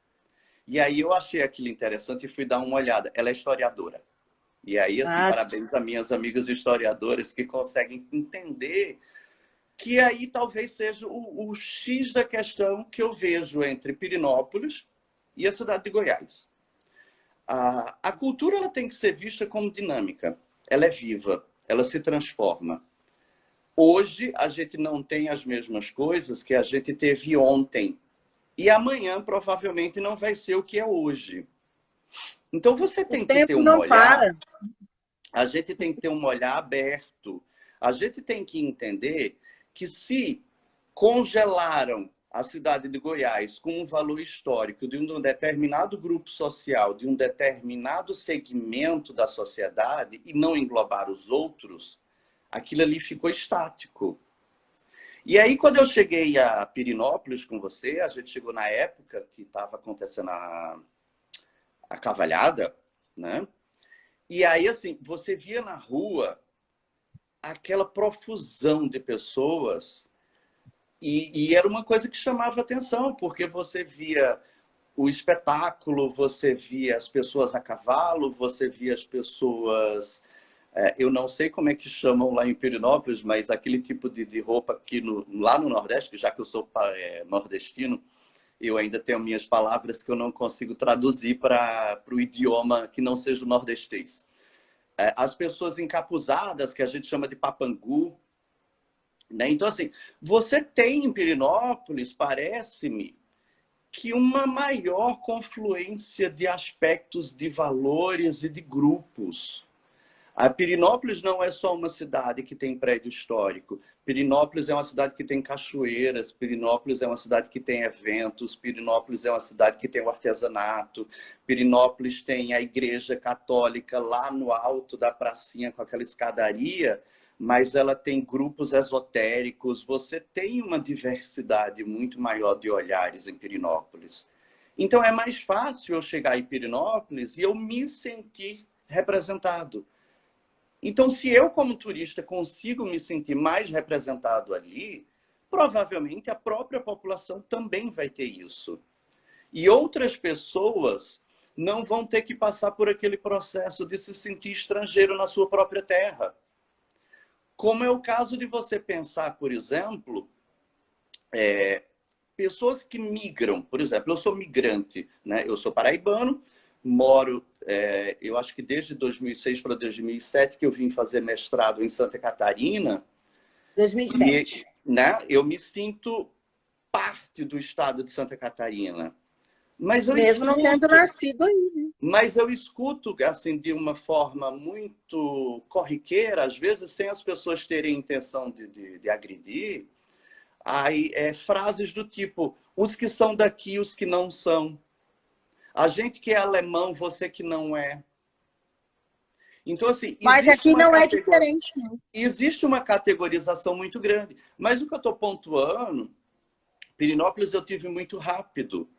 E aí eu achei aquilo interessante e fui dar uma olhada. Ela é historiadora. E aí, assim, parabéns a minhas amigas historiadoras que conseguem entender que aí talvez seja o X da questão que eu vejo entre Pirenópolis e a cidade de Goiás. A cultura ela tem que ser vista como dinâmica. Ela é viva, ela se transforma. Hoje, a gente não tem as mesmas coisas que a gente teve ontem. E amanhã, provavelmente, não vai ser o que é hoje. Então, você tem que ter um olhar... A gente tem que ter um olhar aberto. A gente tem que entender que se congelaram a cidade de Goiás com um valor histórico de um determinado grupo social, de um determinado segmento da sociedade, e não englobar os outros, aquilo ali ficou estático. E aí, quando eu cheguei a Pirenópolis com você, a gente chegou na época que estava acontecendo a cavalhada, né? E aí, assim, você via na rua aquela profusão de pessoas e era uma coisa que chamava atenção, porque você via o espetáculo, você via as pessoas a cavalo, você via as pessoas... eu não sei como é que chamam lá em Pirenópolis, mas aquele tipo de roupa aqui lá no Nordeste, já que eu sou nordestino, eu ainda tenho minhas palavras que eu não consigo traduzir para o idioma que não seja o nordestês. As pessoas encapuzadas, que a gente chama de papangu, né? Então, assim, você tem em Pirenópolis, parece-me, que uma maior confluência de aspectos, de valores e de grupos. A Pirenópolis não é só uma cidade que tem prédio histórico. Pirenópolis é uma cidade que tem cachoeiras. Pirenópolis é uma cidade que tem eventos. Pirenópolis é uma cidade que tem o artesanato. Pirenópolis tem a igreja católica lá no alto da pracinha com aquela escadaria, mas ela tem grupos esotéricos. Você tem uma diversidade muito maior de olhares em Pirenópolis. Então é mais fácil eu chegar em Pirenópolis e eu me sentir representado. Então, se eu, como turista, consigo me sentir mais representado ali, provavelmente a própria população também vai ter isso. E outras pessoas não vão ter que passar por aquele processo de se sentir estrangeiro na sua própria terra. Como é o caso de você pensar, por exemplo, pessoas que migram. Por exemplo, eu sou migrante, né? Eu sou paraibano, moro, eu acho que desde 2006 para 2007 que eu vim fazer mestrado em Santa Catarina. 2007. E, né, eu me sinto parte do estado de Santa Catarina. Mas eu mesmo não tendo nascido aí. Né? Mas eu escuto assim, de uma forma muito corriqueira, às vezes sem as pessoas terem intenção de agredir, aí, frases do tipo, os que são daqui, os que não são. A gente que é alemão, você que não é. Então, assim... Mas aqui não é diferente, não. Existe uma categorização muito grande. Mas o que eu estou pontuando, Pirenópolis eu tive muito rápido.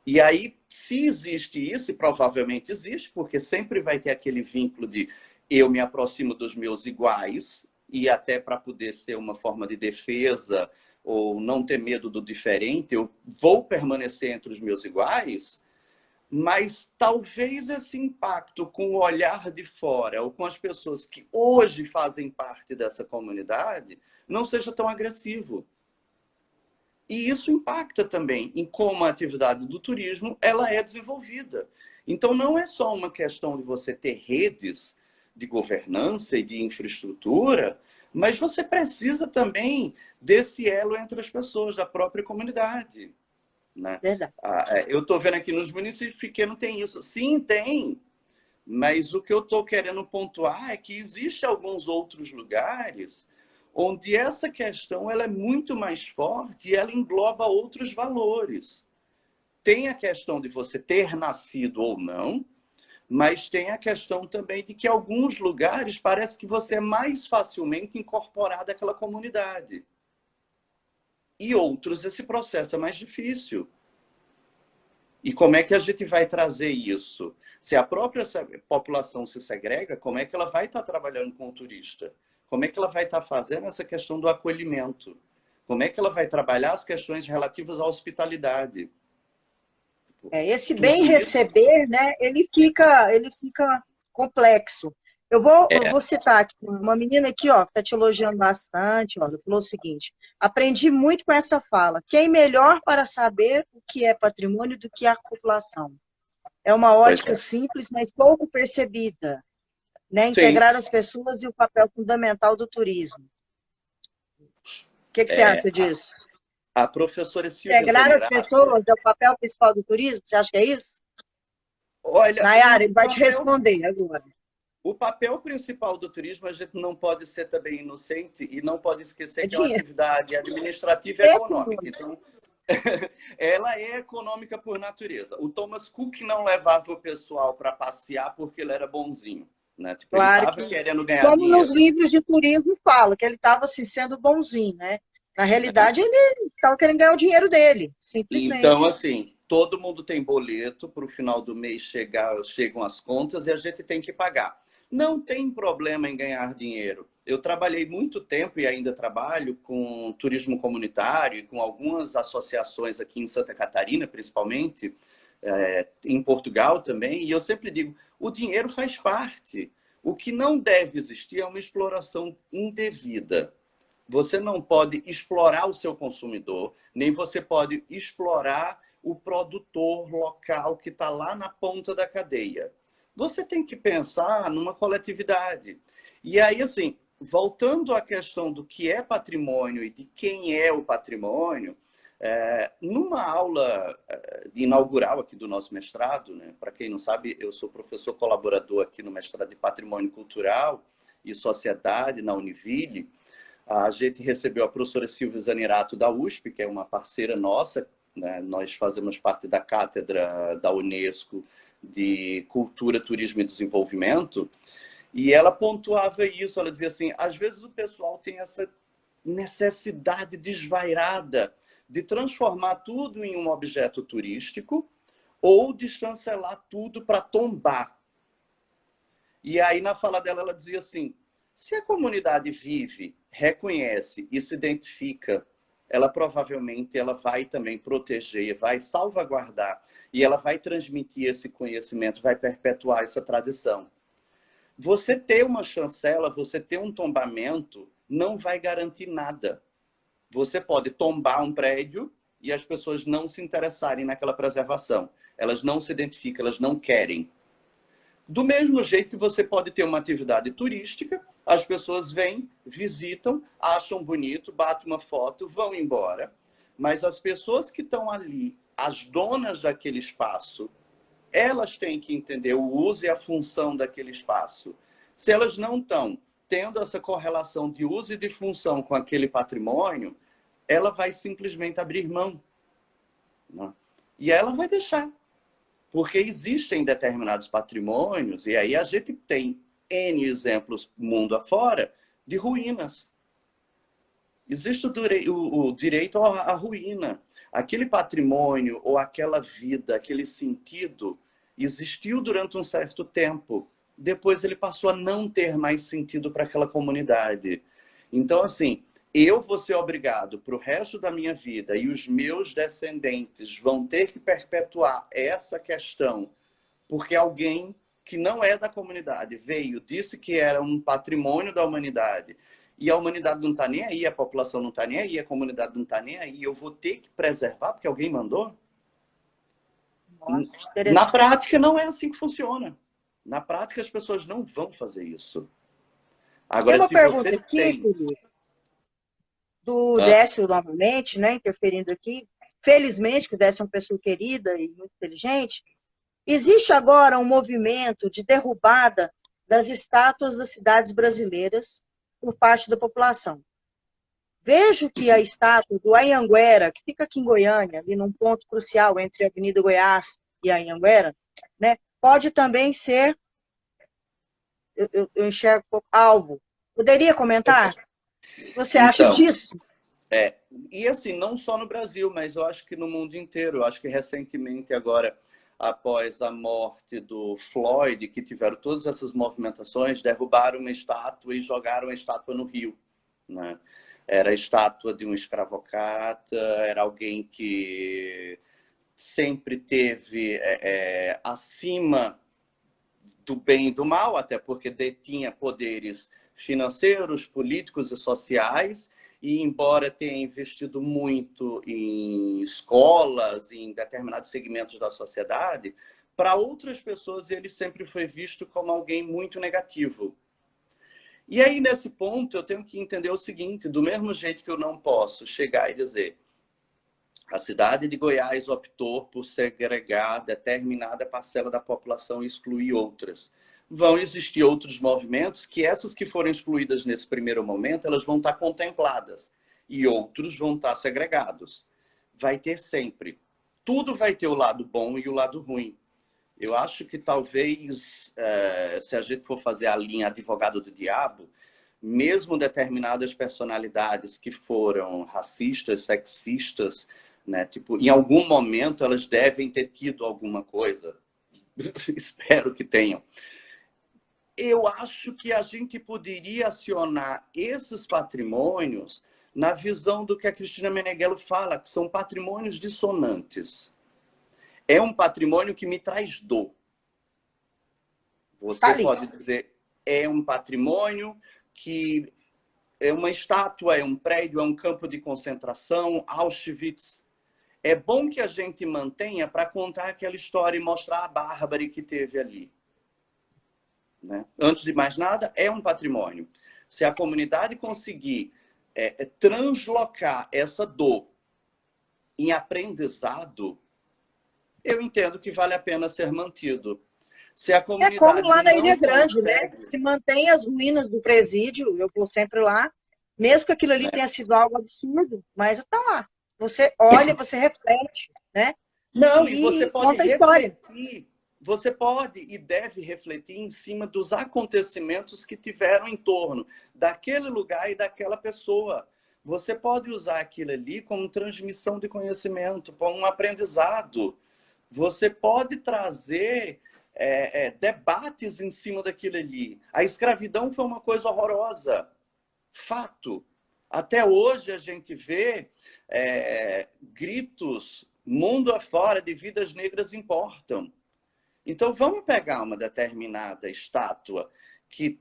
E aí, se existe isso, e provavelmente existe, porque sempre vai ter aquele vínculo de eu me aproximo dos meus iguais, e até para poder ser uma forma de defesa, ou não ter medo do diferente, eu vou permanecer entre os meus iguais... Mas talvez esse impacto com o olhar de fora, ou com as pessoas que hoje fazem parte dessa comunidade, não seja tão agressivo. E isso impacta também em como a atividade do turismo ela é desenvolvida. Então, não é só uma questão de você ter redes de governança e de infraestrutura, mas você precisa também desse elo entre as pessoas da própria comunidade. né? Verdade. Eu estou vendo aqui nos municípios pequenos tem isso. Sim, tem. Mas o que eu estou querendo pontuar é que existem alguns outros lugares onde essa questão ela é muito mais forte e ela engloba outros valores. Tem a questão de você ter nascido ou não, mas tem a questão também de que alguns lugares parece que você é mais facilmente incorporado àquela comunidade. E outros, esse processo é mais difícil. E como é que a gente vai trazer isso? Se a própria população se segrega, como é que ela vai estar trabalhando com o turista? Como é que ela vai estar fazendo essa questão do acolhimento? Como é que ela vai trabalhar as questões relativas à hospitalidade? Esse bem Tudo isso receber, né, ele fica complexo. Eu vou é. citar aqui uma menina aqui, ó, que está te elogiando bastante, ó, ela falou o seguinte: aprendi muito com essa fala. Quem melhor para saber o que é patrimônio do que a população? É uma Pois ótica é. simples, mas pouco percebida, né? Sim. Integrar as pessoas e o papel fundamental do turismo. O que você É, acha disso? a professora Silvia Integrar as Zanerato, pessoas é o papel principal do turismo? Você acha que é isso? olha, Nayara, ele vai te responder agora. o papel principal do turismo, a gente não pode ser também inocente e não pode esquecer É que é uma dinheiro. atividade administrativa e econômica. Econômico. Então, ela é econômica por natureza. O Thomas Cook não levava o pessoal para passear porque ele era bonzinho, né? Tipo, ele Claro estava que, querendo ganhar como nos dinheiro. livros de turismo fala, que ele estava assim, sendo bonzinho, né? Na realidade, ele estava querendo ganhar o dinheiro dele, Então, simplesmente. assim, todo mundo tem boleto, para o final do mês chegam as contas e a gente tem que pagar. Não tem problema em ganhar dinheiro. Eu trabalhei muito tempo e ainda trabalho com turismo comunitário e com algumas associações aqui em Santa Catarina, principalmente, em Portugal também, e eu sempre digo, o dinheiro faz parte. O que não deve existir é uma exploração indevida. Você não pode explorar o seu consumidor, nem você pode explorar o produtor local que está lá na ponta da cadeia. Você tem que pensar numa coletividade. E aí, assim, voltando à questão do que é patrimônio e de quem é o patrimônio, numa aula inaugural aqui do nosso mestrado, né, para quem não sabe, eu sou professor colaborador aqui no mestrado de Patrimônio Cultural e Sociedade na Univille. A gente recebeu a professora Silvia Zanerato da USP, que é uma parceira nossa, né? Nós fazemos parte da cátedra da Unesco de Cultura, Turismo e Desenvolvimento, e ela pontuava isso, ela dizia assim, às vezes o pessoal tem essa necessidade desvairada de transformar tudo em um objeto turístico ou de chancelar tudo para tombar. E aí, na fala dela, ela dizia assim, se a comunidade vive, reconhece e se identifica, ela provavelmente ela vai também proteger, vai salvaguardar e ela vai transmitir esse conhecimento, vai perpetuar essa tradição. Você ter uma chancela, você ter um tombamento, não vai garantir nada. Você pode tombar um prédio e as pessoas não se interessarem naquela preservação. Elas não se identificam, elas não querem. Do mesmo jeito que você pode ter uma atividade turística, as pessoas vêm, visitam, acham bonito, batem uma foto, vão embora. Mas as pessoas que estão ali, as donas daquele espaço, elas têm que entender o uso e a função daquele espaço. Se elas não estão tendo essa correlação de uso e de função com aquele patrimônio, ela vai simplesmente abrir mão, né? E ela vai deixar. Porque existem determinados patrimônios, e aí a gente tem N exemplos mundo afora de ruínas. Existe o direito à ruína. Aquele patrimônio ou aquela vida, aquele sentido, existiu durante um certo tempo. Depois ele passou a não ter mais sentido para aquela comunidade. Então, assim, eu vou ser obrigado para o resto da minha vida e os meus descendentes vão ter que perpetuar essa questão porque alguém que não é da comunidade veio, disse que era um patrimônio da humanidade e a humanidade não está nem aí, a população não está nem aí, a comunidade não está nem aí, eu vou ter que preservar porque alguém mandou? Nossa, Na interessante. prática, não é assim que funciona. Na prática, as pessoas não vão fazer isso. Tem Agora, uma se você pergunta aqui, tem... Felipe, do Décio novamente, né, interferindo aqui. felizmente, que o Décio é uma pessoa querida e muito inteligente, existe agora um movimento de derrubada das estátuas das cidades brasileiras por parte da população. Vejo que a estátua do Anhanguera, que fica aqui em Goiânia, ali num ponto crucial entre a Avenida Goiás e a Anhanguera, né, pode também ser, eu enxergo alvo. Poderia comentar? O que você acha Então, disso? e assim, não só no Brasil, mas eu acho que no mundo inteiro. Eu acho que recentemente agora, após a morte do Floyd, que tiveram todas essas movimentações, derrubaram uma estátua e jogaram a estátua no rio, né? Era a estátua de um escravocrata, era alguém que sempre teve acima do bem e do mal, até porque detinha poderes financeiros, políticos e sociais, e embora tenha investido muito em escolas, em determinados segmentos da sociedade, para outras pessoas ele sempre foi visto como alguém muito negativo. E aí, nesse ponto, eu tenho que entender o seguinte, do mesmo jeito que eu não posso chegar e dizer a cidade de Goiás optou por segregar determinada parcela da população e excluir outras. Vão existir outros movimentos que essas que foram excluídas nesse primeiro momento, elas vão estar contempladas e outros vão estar segregados. Vai ter sempre. Tudo vai ter o lado bom e o lado ruim. Eu acho que talvez, se a gente for fazer a linha advogado do diabo, mesmo determinadas personalidades que foram racistas, sexistas, né, tipo, em algum momento elas devem ter tido alguma coisa. Espero que tenham. Eu acho que a gente poderia acionar esses patrimônios na visão do que a Cristina Meneghello fala, que são patrimônios dissonantes. É um patrimônio que me traz dor. Você pode dizer, é um patrimônio que é uma estátua, é um prédio, é um campo de concentração, Auschwitz. É bom que a gente mantenha para contar aquela história e mostrar a bárbara que teve ali. Né? Antes de mais nada, é um patrimônio. Se a comunidade conseguir translocar essa dor em aprendizado, eu entendo que vale a pena ser mantido. Se a É como comunidade lá na não Ilha Grande, né? consegue... Se mantém as ruínas do presídio, eu vou sempre lá, mesmo que aquilo ali Né? tenha sido algo absurdo, mas está lá. Você olha, você reflete, né? Não, e você E pode conta a história. refletir, você pode e deve refletir em cima dos acontecimentos que tiveram em torno daquele lugar e daquela pessoa. Você pode usar aquilo ali como transmissão de conhecimento, como um aprendizado. Você pode trazer debates em cima daquilo ali. A escravidão foi uma coisa horrorosa. Fato. Até hoje a gente vê gritos mundo afora de vidas negras importam. Então vamos pegar uma determinada estátua que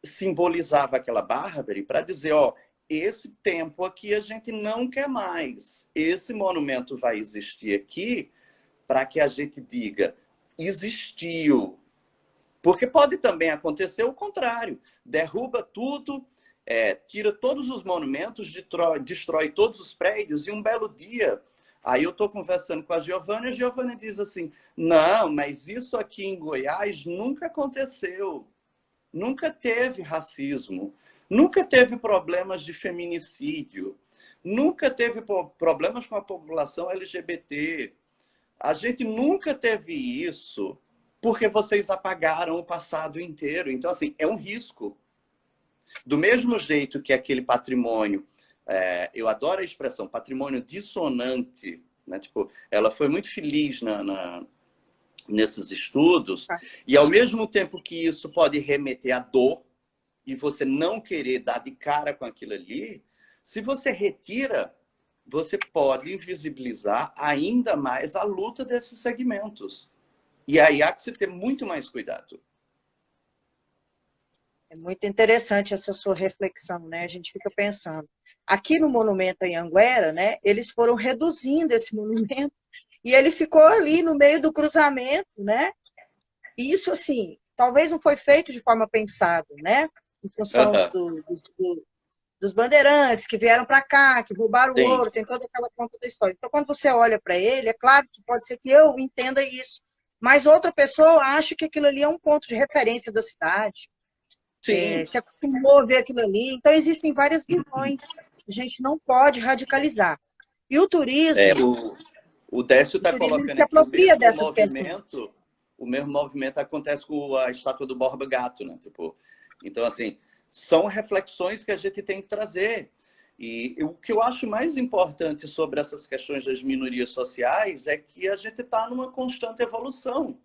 simbolizava aquela bárbara para dizer, ó, esse tempo aqui a gente não quer mais. Esse monumento vai existir aqui para que a gente diga, existiu. Porque pode também acontecer o contrário. Derruba tudo, tira todos os monumentos, destrói todos os prédios e um belo dia... Aí eu estou conversando com a Giovana diz assim, não, mas isso aqui em Goiás nunca aconteceu. Nunca teve racismo. Nunca teve problemas de feminicídio. Nunca teve problemas com a população LGBT. A gente nunca teve isso porque vocês apagaram o passado inteiro. Então, assim, é um risco. Do mesmo jeito que aquele patrimônio, eu adoro a expressão patrimônio dissonante, né? Tipo, ela foi muito feliz nesses estudos, e ao mesmo tempo que isso pode remeter à dor, e você não querer dar de cara com aquilo ali, se você retira, você pode invisibilizar ainda mais a luta desses segmentos. E aí há que se ter muito mais cuidado. É muito interessante essa sua reflexão, né? A gente fica pensando. Aqui no Monumento Anhanguera, né, eles foram reduzindo esse monumento e ele ficou ali no meio do cruzamento, né? E isso, assim, talvez não foi feito de forma pensada, né? Em função dos bandeirantes que vieram para cá, que roubaram o Sim. ouro, tem toda aquela conta da história. Então, quando você olha para ele, é claro que pode ser que eu entenda isso, mas outra pessoa acha que aquilo ali é um ponto de referência da cidade, Sim. se acostumou a ver aquilo ali. Então, existem várias visões. A gente não pode radicalizar. E É, o o Décio está turismo ele colocando se aqui apropria dessas questões. o mesmo movimento acontece com a estátua do Borba Gato, né? Tipo, então, assim, são reflexões que a gente tem que trazer. E o que eu acho mais importante sobre essas questões das minorias sociais é que a gente está numa constante evolução.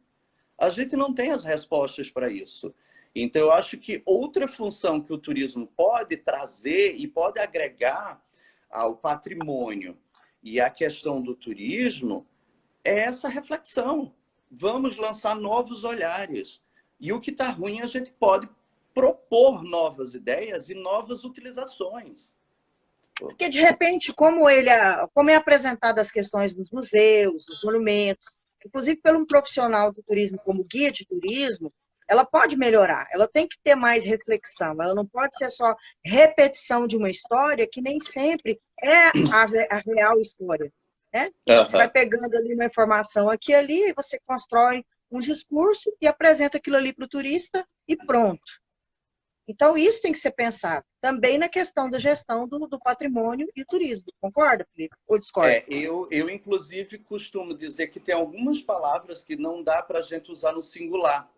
A gente não tem as respostas para isso. Então, eu acho que outra função que o turismo pode trazer e pode agregar ao patrimônio e à questão do turismo é essa reflexão. Vamos lançar novos olhares. E o que está ruim, a gente pode propor novas ideias e novas utilizações. Porque, de repente, como é apresentado as questões nos museus, nos monumentos, inclusive por um profissional do turismo como guia de turismo, ela pode melhorar, ela tem que ter mais reflexão, ela não pode ser só repetição de uma história que nem sempre é a real história. Né? Você vai Uhum. pegando ali uma informação aqui e ali, você constrói um discurso e apresenta aquilo ali para o turista e pronto. Então, isso tem que ser pensado também na questão da gestão do patrimônio e turismo. Concorda, Felipe? Ou discorda? Eu, inclusive, costumo dizer que tem algumas palavras que não dá para a gente usar no singular.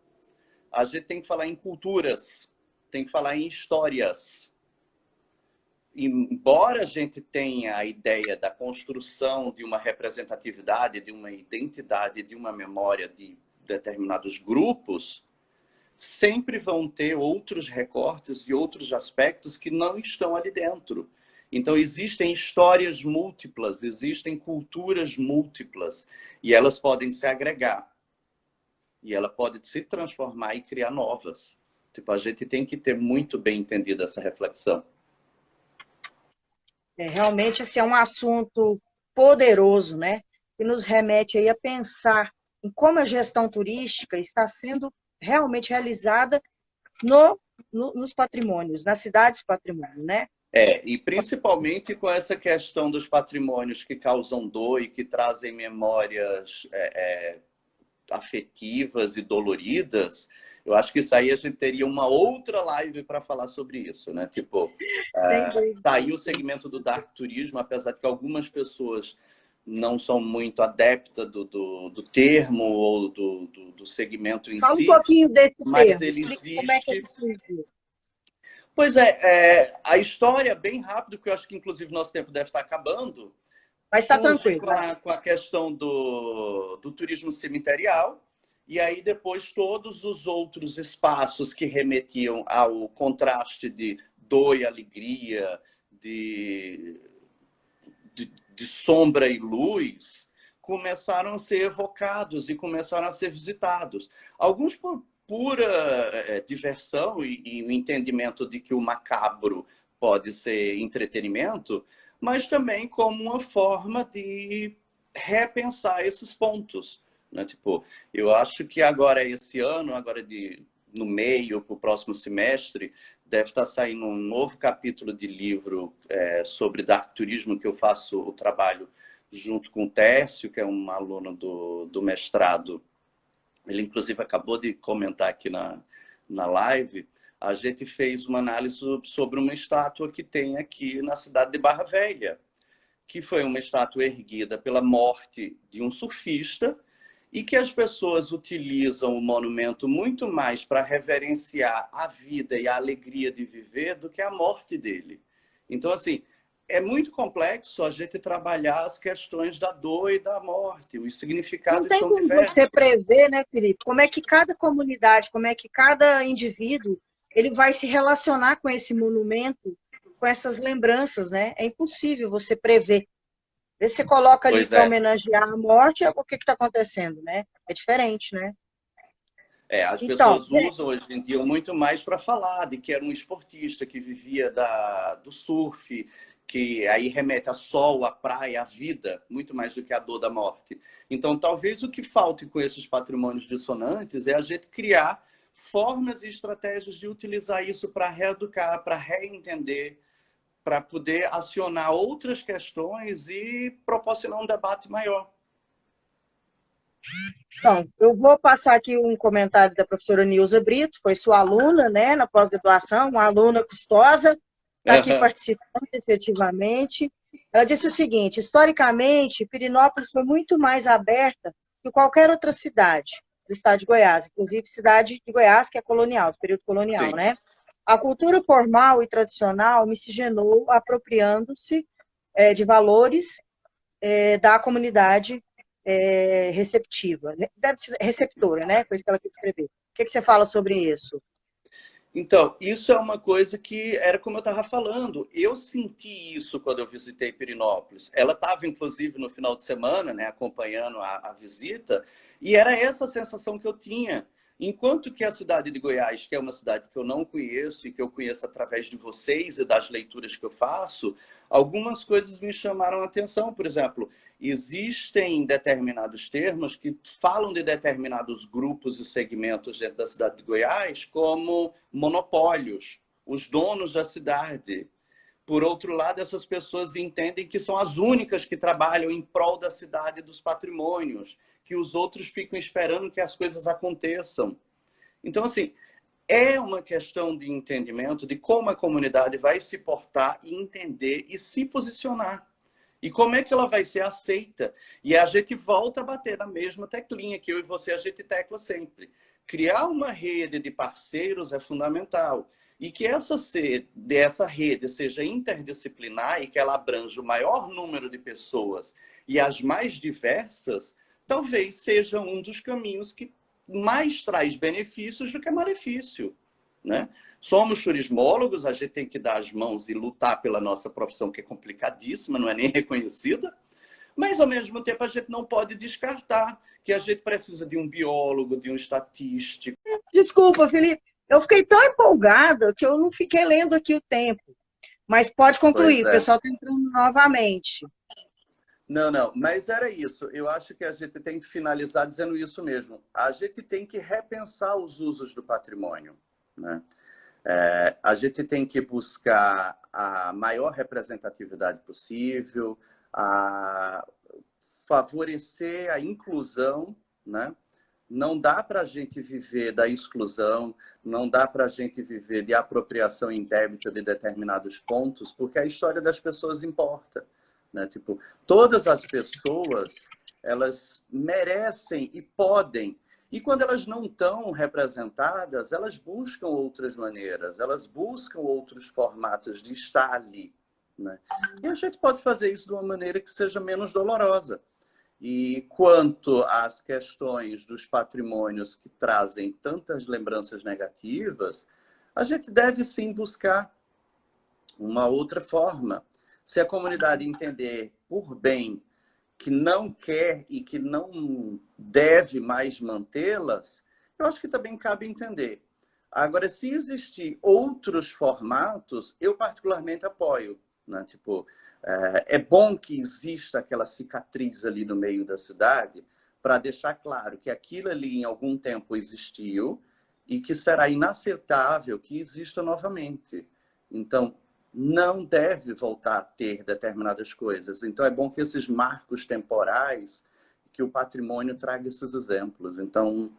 A gente tem que falar em culturas, tem que falar em histórias. Embora a gente tenha a ideia da construção de uma representatividade, de uma identidade, de uma memória de determinados grupos, sempre vão ter outros recortes e outros aspectos que não estão ali dentro. Então, existem histórias múltiplas, existem culturas múltiplas, e elas podem se agregar. E ela pode se transformar e criar novas. Tipo, a gente tem que ter muito bem entendido essa reflexão. Realmente, esse é um assunto poderoso, né? Que nos remete aí a pensar em como a gestão turística está sendo realmente realizada nos patrimônios, nas cidades patrimônio, né? E principalmente com essa questão dos patrimônios que causam dor e que trazem memórias afetivas e doloridas, eu acho que isso aí a gente teria uma outra live para falar sobre isso, né? Tipo, tá aí o segmento do dark turismo, apesar de que algumas pessoas não são muito adeptas do termo ou do segmento em Fala um si, pouquinho desse mas termo, ele explica como é que ele existe. surgiu. Pois a história, bem rápido, porque eu acho que inclusive nosso tempo deve estar acabando, Mas está surge tranquilo, né? com a questão do turismo cemiterial, e aí depois todos os outros espaços que remetiam ao contraste de dor e alegria, de sombra e luz, começaram a ser evocados e começaram a ser visitados. Alguns por pura diversão e o entendimento de que o macabro pode ser entretenimento, mas também como uma forma de repensar esses pontos. Né? Tipo, eu acho que agora, esse ano, no meio, para o próximo semestre, deve estar saindo um novo capítulo de livro sobre dark turismo, que eu faço o trabalho junto com o Tércio, que é um aluno do mestrado. Ele, inclusive, acabou de comentar aqui na live. A gente fez uma análise sobre uma estátua que tem aqui na cidade de Barra Velha, que foi uma estátua erguida pela morte de um surfista e que as pessoas utilizam o monumento muito mais para reverenciar a vida e a alegria de viver do que a morte dele. Então, assim, é muito complexo a gente trabalhar as questões da dor e da morte. Os Não significados tem são como diversos. você prever, né, Felipe? Como é que cada comunidade, como é que cada indivíduo ele vai se relacionar com esse monumento, com essas lembranças, né? É impossível você prever. Você coloca ali Pois para é. homenagear a morte, o que está acontecendo, né? É diferente, né? As Então, pessoas usam hoje em dia muito mais para falar de que era um esportista que vivia do surf, que aí remete a sol, a praia, a vida, muito mais do que a dor da morte. Então, talvez o que falte com esses patrimônios dissonantes é a gente criar formas e estratégias de utilizar isso para reeducar, para reentender, para poder acionar outras questões e proporcionar um debate maior. Então, eu vou passar aqui um comentário da professora Nilza Brito, foi sua aluna, né, na pós-graduação, uma aluna custosa, está aqui participando efetivamente. Ela disse o seguinte: historicamente, Pirenópolis foi muito mais aberta que qualquer outra cidade do estado de Goiás, inclusive cidade de Goiás, que é colonial, do período colonial, Sim. né? A cultura formal e tradicional miscigenou, apropriando-se de valores da comunidade receptiva, deve ser receptora, né? Foi isso que ela quis escrever. O que você fala sobre isso? Então, isso é uma coisa que era como eu estava falando. Eu senti isso quando eu visitei Pirenópolis. Ela estava, inclusive, no final de semana, né, acompanhando a visita, e era essa a sensação que eu tinha. Enquanto que a cidade de Goiás, que é uma cidade que eu não conheço e que eu conheço através de vocês e das leituras que eu faço, algumas coisas me chamaram a atenção. Por exemplo, existem determinados termos que falam de determinados grupos e segmentos dentro da cidade de Goiás como monopólios, os donos da cidade. Por outro lado, essas pessoas entendem que são as únicas que trabalham em prol da cidade e dos patrimônios, que os outros ficam esperando que as coisas aconteçam. Então, assim, é uma questão de entendimento de como a comunidade vai se portar e entender e se posicionar. E como é que ela vai ser aceita? E a gente volta a bater na mesma teclinha que eu e você, a gente tecla sempre. Criar uma rede de parceiros é fundamental. E que essa rede seja interdisciplinar e que ela abranja o maior número de pessoas e as mais diversas, talvez seja um dos caminhos que mais traz benefícios do que malefício, né? Somos turismólogos, a gente tem que dar as mãos e lutar pela nossa profissão, que é complicadíssima, não é nem reconhecida, mas, ao mesmo tempo, a gente não pode descartar que a gente precisa de um biólogo, de um estatístico. Desculpa, Felipe, eu fiquei tão empolgada que eu não fiquei lendo aqui o tempo, mas pode concluir, o pessoal está entrando novamente. Não, mas era isso. Eu acho que a gente tem que finalizar dizendo isso mesmo. A gente tem que repensar os usos do patrimônio, né? A gente tem que buscar a maior representatividade possível, a favorecer a inclusão, né? Não dá para a gente viver da exclusão, não dá para a gente viver de apropriação indébita de determinados pontos, porque a história das pessoas importa, né? Tipo, todas as pessoas, elas merecem e podem. E quando elas não estão representadas, elas buscam outras maneiras, elas buscam outros formatos de estar ali, né? E a gente pode fazer isso de uma maneira que seja menos dolorosa. E quanto às questões dos patrimônios que trazem tantas lembranças negativas, a gente deve sim buscar uma outra forma. Se a comunidade entender por bem que não quer e que não deve mais mantê-las, eu acho que também cabe entender. Agora, se existir outros formatos, eu particularmente apoio, né? Tipo, é bom que exista aquela cicatriz ali no meio da cidade para deixar claro que aquilo ali em algum tempo existiu e que será inaceitável que exista novamente. Então, não deve voltar a ter determinadas coisas. Então, é bom que esses marcos temporais, que o patrimônio traga esses exemplos. Então,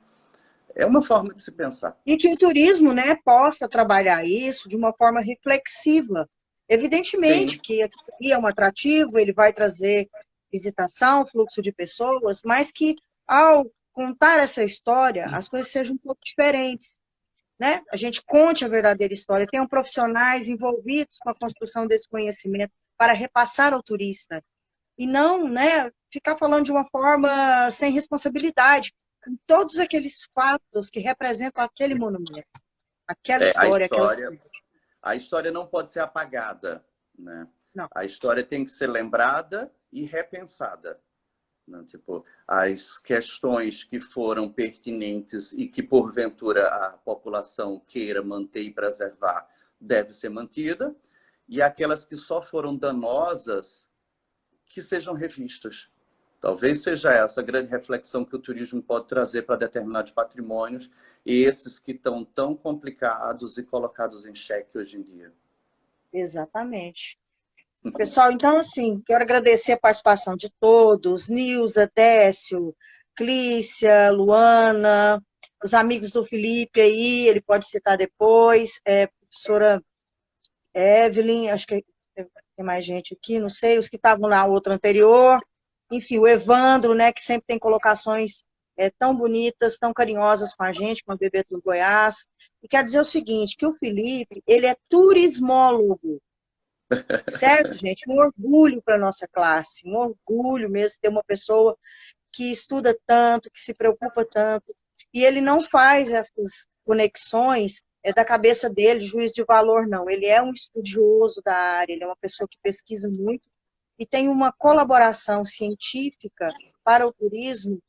é uma forma de se pensar. E que o turismo, né, possa trabalhar isso de uma forma reflexiva. Evidentemente Sim. que aqui é um atrativo, ele vai trazer visitação, fluxo de pessoas, mas que ao contar essa história, as coisas sejam um pouco diferentes, né? A gente conte a verdadeira história, tenham profissionais envolvidos com a construção desse conhecimento para repassar ao turista e não, né, ficar falando de uma forma sem responsabilidade, com todos aqueles fatos que representam aquele monumento, aquela A história, aquela história, cidade. a história não pode ser apagada, né? Não. A história tem que ser lembrada e repensada, né? Tipo, as questões que foram pertinentes e que, porventura, a população queira manter e preservar, deve ser mantida, e aquelas que só foram danosas, que sejam revistas. Talvez seja essa a grande reflexão que o turismo pode trazer para determinados patrimônios, e esses que estão tão complicados e colocados em xeque hoje em dia. Exatamente. Pessoal, então, assim, quero agradecer a participação de todos, Nilza, Décio, Clícia, Luana, os amigos do Felipe aí, ele pode citar depois, professora Evelyn, acho que tem mais gente aqui, não sei, os que estavam na outra anterior, enfim, o Evandro, né, que sempre tem colocações tão bonitas, tão carinhosas com a gente, com a Bebê do Goiás, e quer dizer o seguinte, que o Felipe, ele é turismólogo, certo, gente? Um orgulho para a nossa classe, um orgulho mesmo ter uma pessoa que estuda tanto, que se preocupa tanto, e ele não faz essas conexões da cabeça dele, de juízo de valor, não. Ele é um estudioso da área, ele é uma pessoa que pesquisa muito e tem uma colaboração científica para o turismo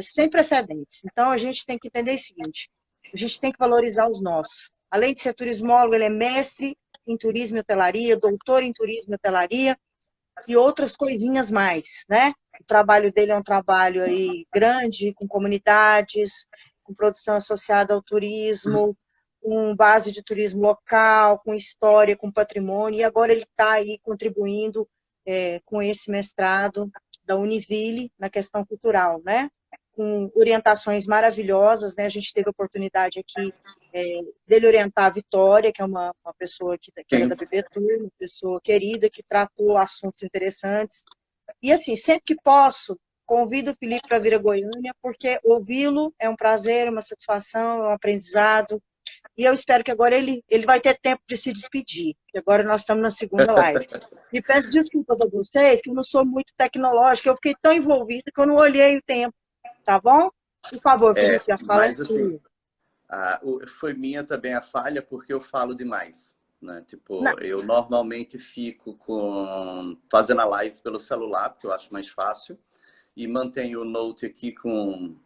sem precedentes. Então, a gente tem que entender o seguinte, a gente tem que valorizar os nossos. Além de ser turismólogo, ele é mestre em turismo e hotelaria, doutor em turismo e hotelaria, e outras coisinhas mais, né? O trabalho dele é um trabalho aí grande, com comunidades, com produção associada ao turismo, com base de turismo local, com história, com patrimônio, e agora ele está aí contribuindo com esse mestrado da Univille na questão cultural, né? Com orientações maravilhosas, né? A gente teve a oportunidade aqui dele orientar a Vitória, que é uma pessoa que era Sim. da BBTU, uma pessoa querida, que tratou assuntos interessantes. E assim, sempre que posso, convido o Felipe para vir a Goiânia, porque ouvi-lo é um prazer, uma satisfação, é um aprendizado. E eu espero que agora ele vai ter tempo de se despedir, porque agora nós estamos na segunda live. E peço desculpas a vocês, que eu não sou muito tecnológica, eu fiquei tão envolvida que eu não olhei o tempo, tá bom? Por favor, Felipe, a fala é Mas assim, sua. foi minha também a falha, porque eu falo demais. Né? Não, Tipo, eu normalmente fico fazendo a live pelo celular, porque eu acho mais fácil, e mantenho o note aqui com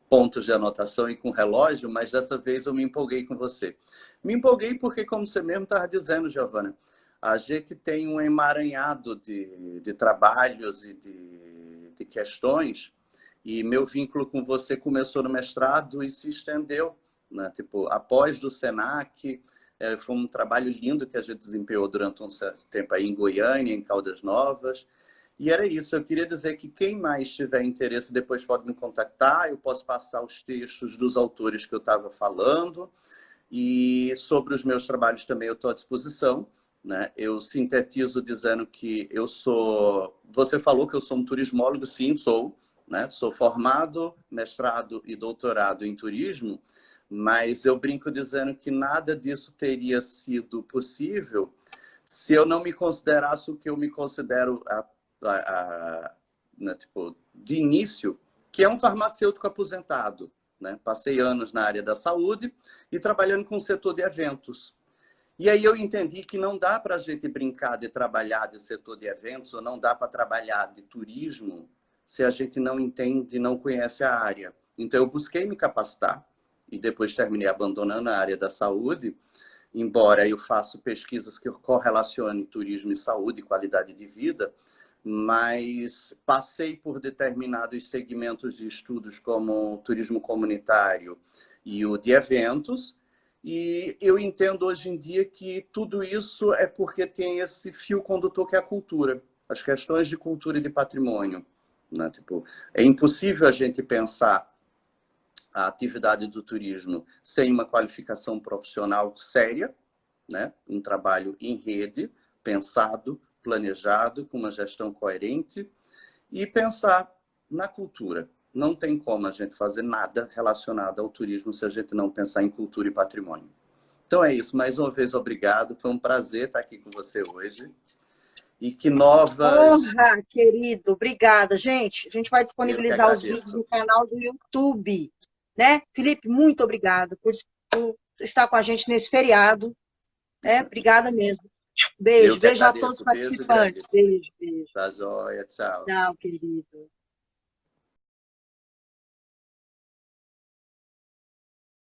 pontos de anotação e com relógio, mas dessa vez eu me empolguei com você. Me empolguei porque, como você mesmo estava dizendo, Giovana, a gente tem um emaranhado de trabalhos e de questões, e meu vínculo com você começou no mestrado e se estendeu, né? Tipo, após do Senac, foi um trabalho lindo que a gente desempenhou durante um certo tempo aí em Goiânia, em Caldas Novas. E era isso, eu queria dizer que quem mais tiver interesse depois pode me contactar, eu posso passar os textos dos autores que eu estava falando, e sobre os meus trabalhos também eu estou à disposição. Né? Eu sintetizo dizendo que eu sou... Você falou que eu sou um turismólogo, sim, sou. Né? Sou formado, mestrado e doutorado em turismo, mas eu brinco dizendo que nada disso teria sido possível se eu não me considerasse o que eu me considero né, tipo, de início, que é um farmacêutico aposentado. Né? Passei anos na área da saúde e trabalhando com o setor de eventos. E aí eu entendi que não dá para a gente brincar de trabalhar de setor de eventos ou não dá para trabalhar de turismo se a gente não entende, não conhece a área. Então eu busquei me capacitar e depois terminei abandonando a área da saúde, embora eu faça pesquisas que correlacionem turismo e saúde e qualidade de vida, mas passei por determinados segmentos de estudos como o turismo comunitário e o de eventos, e eu entendo hoje em dia que tudo isso é porque tem esse fio condutor que é a cultura, as questões de cultura e de patrimônio. Né? Tipo, é impossível a gente pensar a atividade do turismo sem uma qualificação profissional séria, né? Um trabalho em rede, pensado, planejado, com uma gestão coerente, e pensar na cultura. Não tem como a gente fazer nada relacionado ao turismo se a gente não pensar em cultura e patrimônio. Então é isso. Mais uma vez, obrigado. Foi um prazer estar aqui com você hoje. E que novas... honra, querido. Obrigada, gente. A gente vai Eu que disponibilizar os vídeos agradeço. no canal do YouTube, né? Felipe, muito obrigada por estar com a gente nesse feriado. Obrigada mesmo. Eu Beijo, que beijo a todos os agradeço. Beijo grande. participantes. Beijo, beijo. Tá joia. Tchau. Tchau, querido.